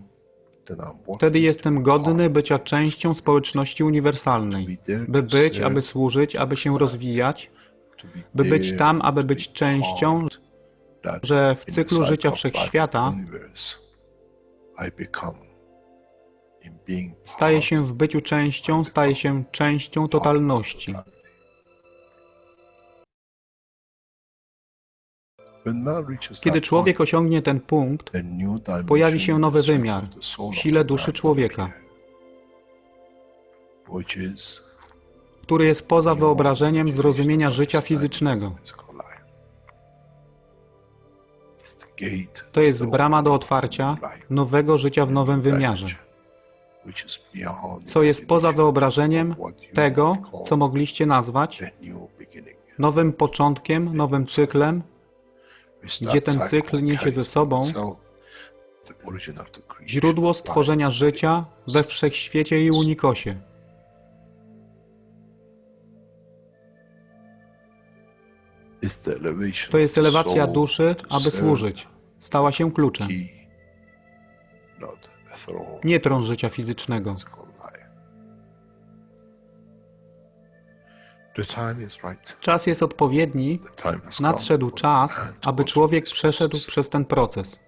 Wtedy jestem godny bycia częścią społeczności uniwersalnej. By być, aby służyć, aby się rozwijać, by być tam, aby być częścią, że w cyklu życia wszechświata staje się w byciu częścią, staje się częścią totalności. Kiedy człowiek osiągnie ten punkt, pojawi się nowy wymiar w sile duszy człowieka, który jest poza wyobrażeniem zrozumienia życia fizycznego. To jest brama do otwarcia nowego życia w nowym wymiarze, co jest poza wyobrażeniem tego, co mogliście nazwać nowym początkiem, nowym cyklem, gdzie ten cykl niesie ze sobą źródło stworzenia życia we wszechświecie i unikosie. To jest elewacja duszy, aby służyć. Stała się kluczem. Nie tron życia fizycznego. Czas jest odpowiedni, nadszedł czas, aby człowiek przeszedł przez ten proces.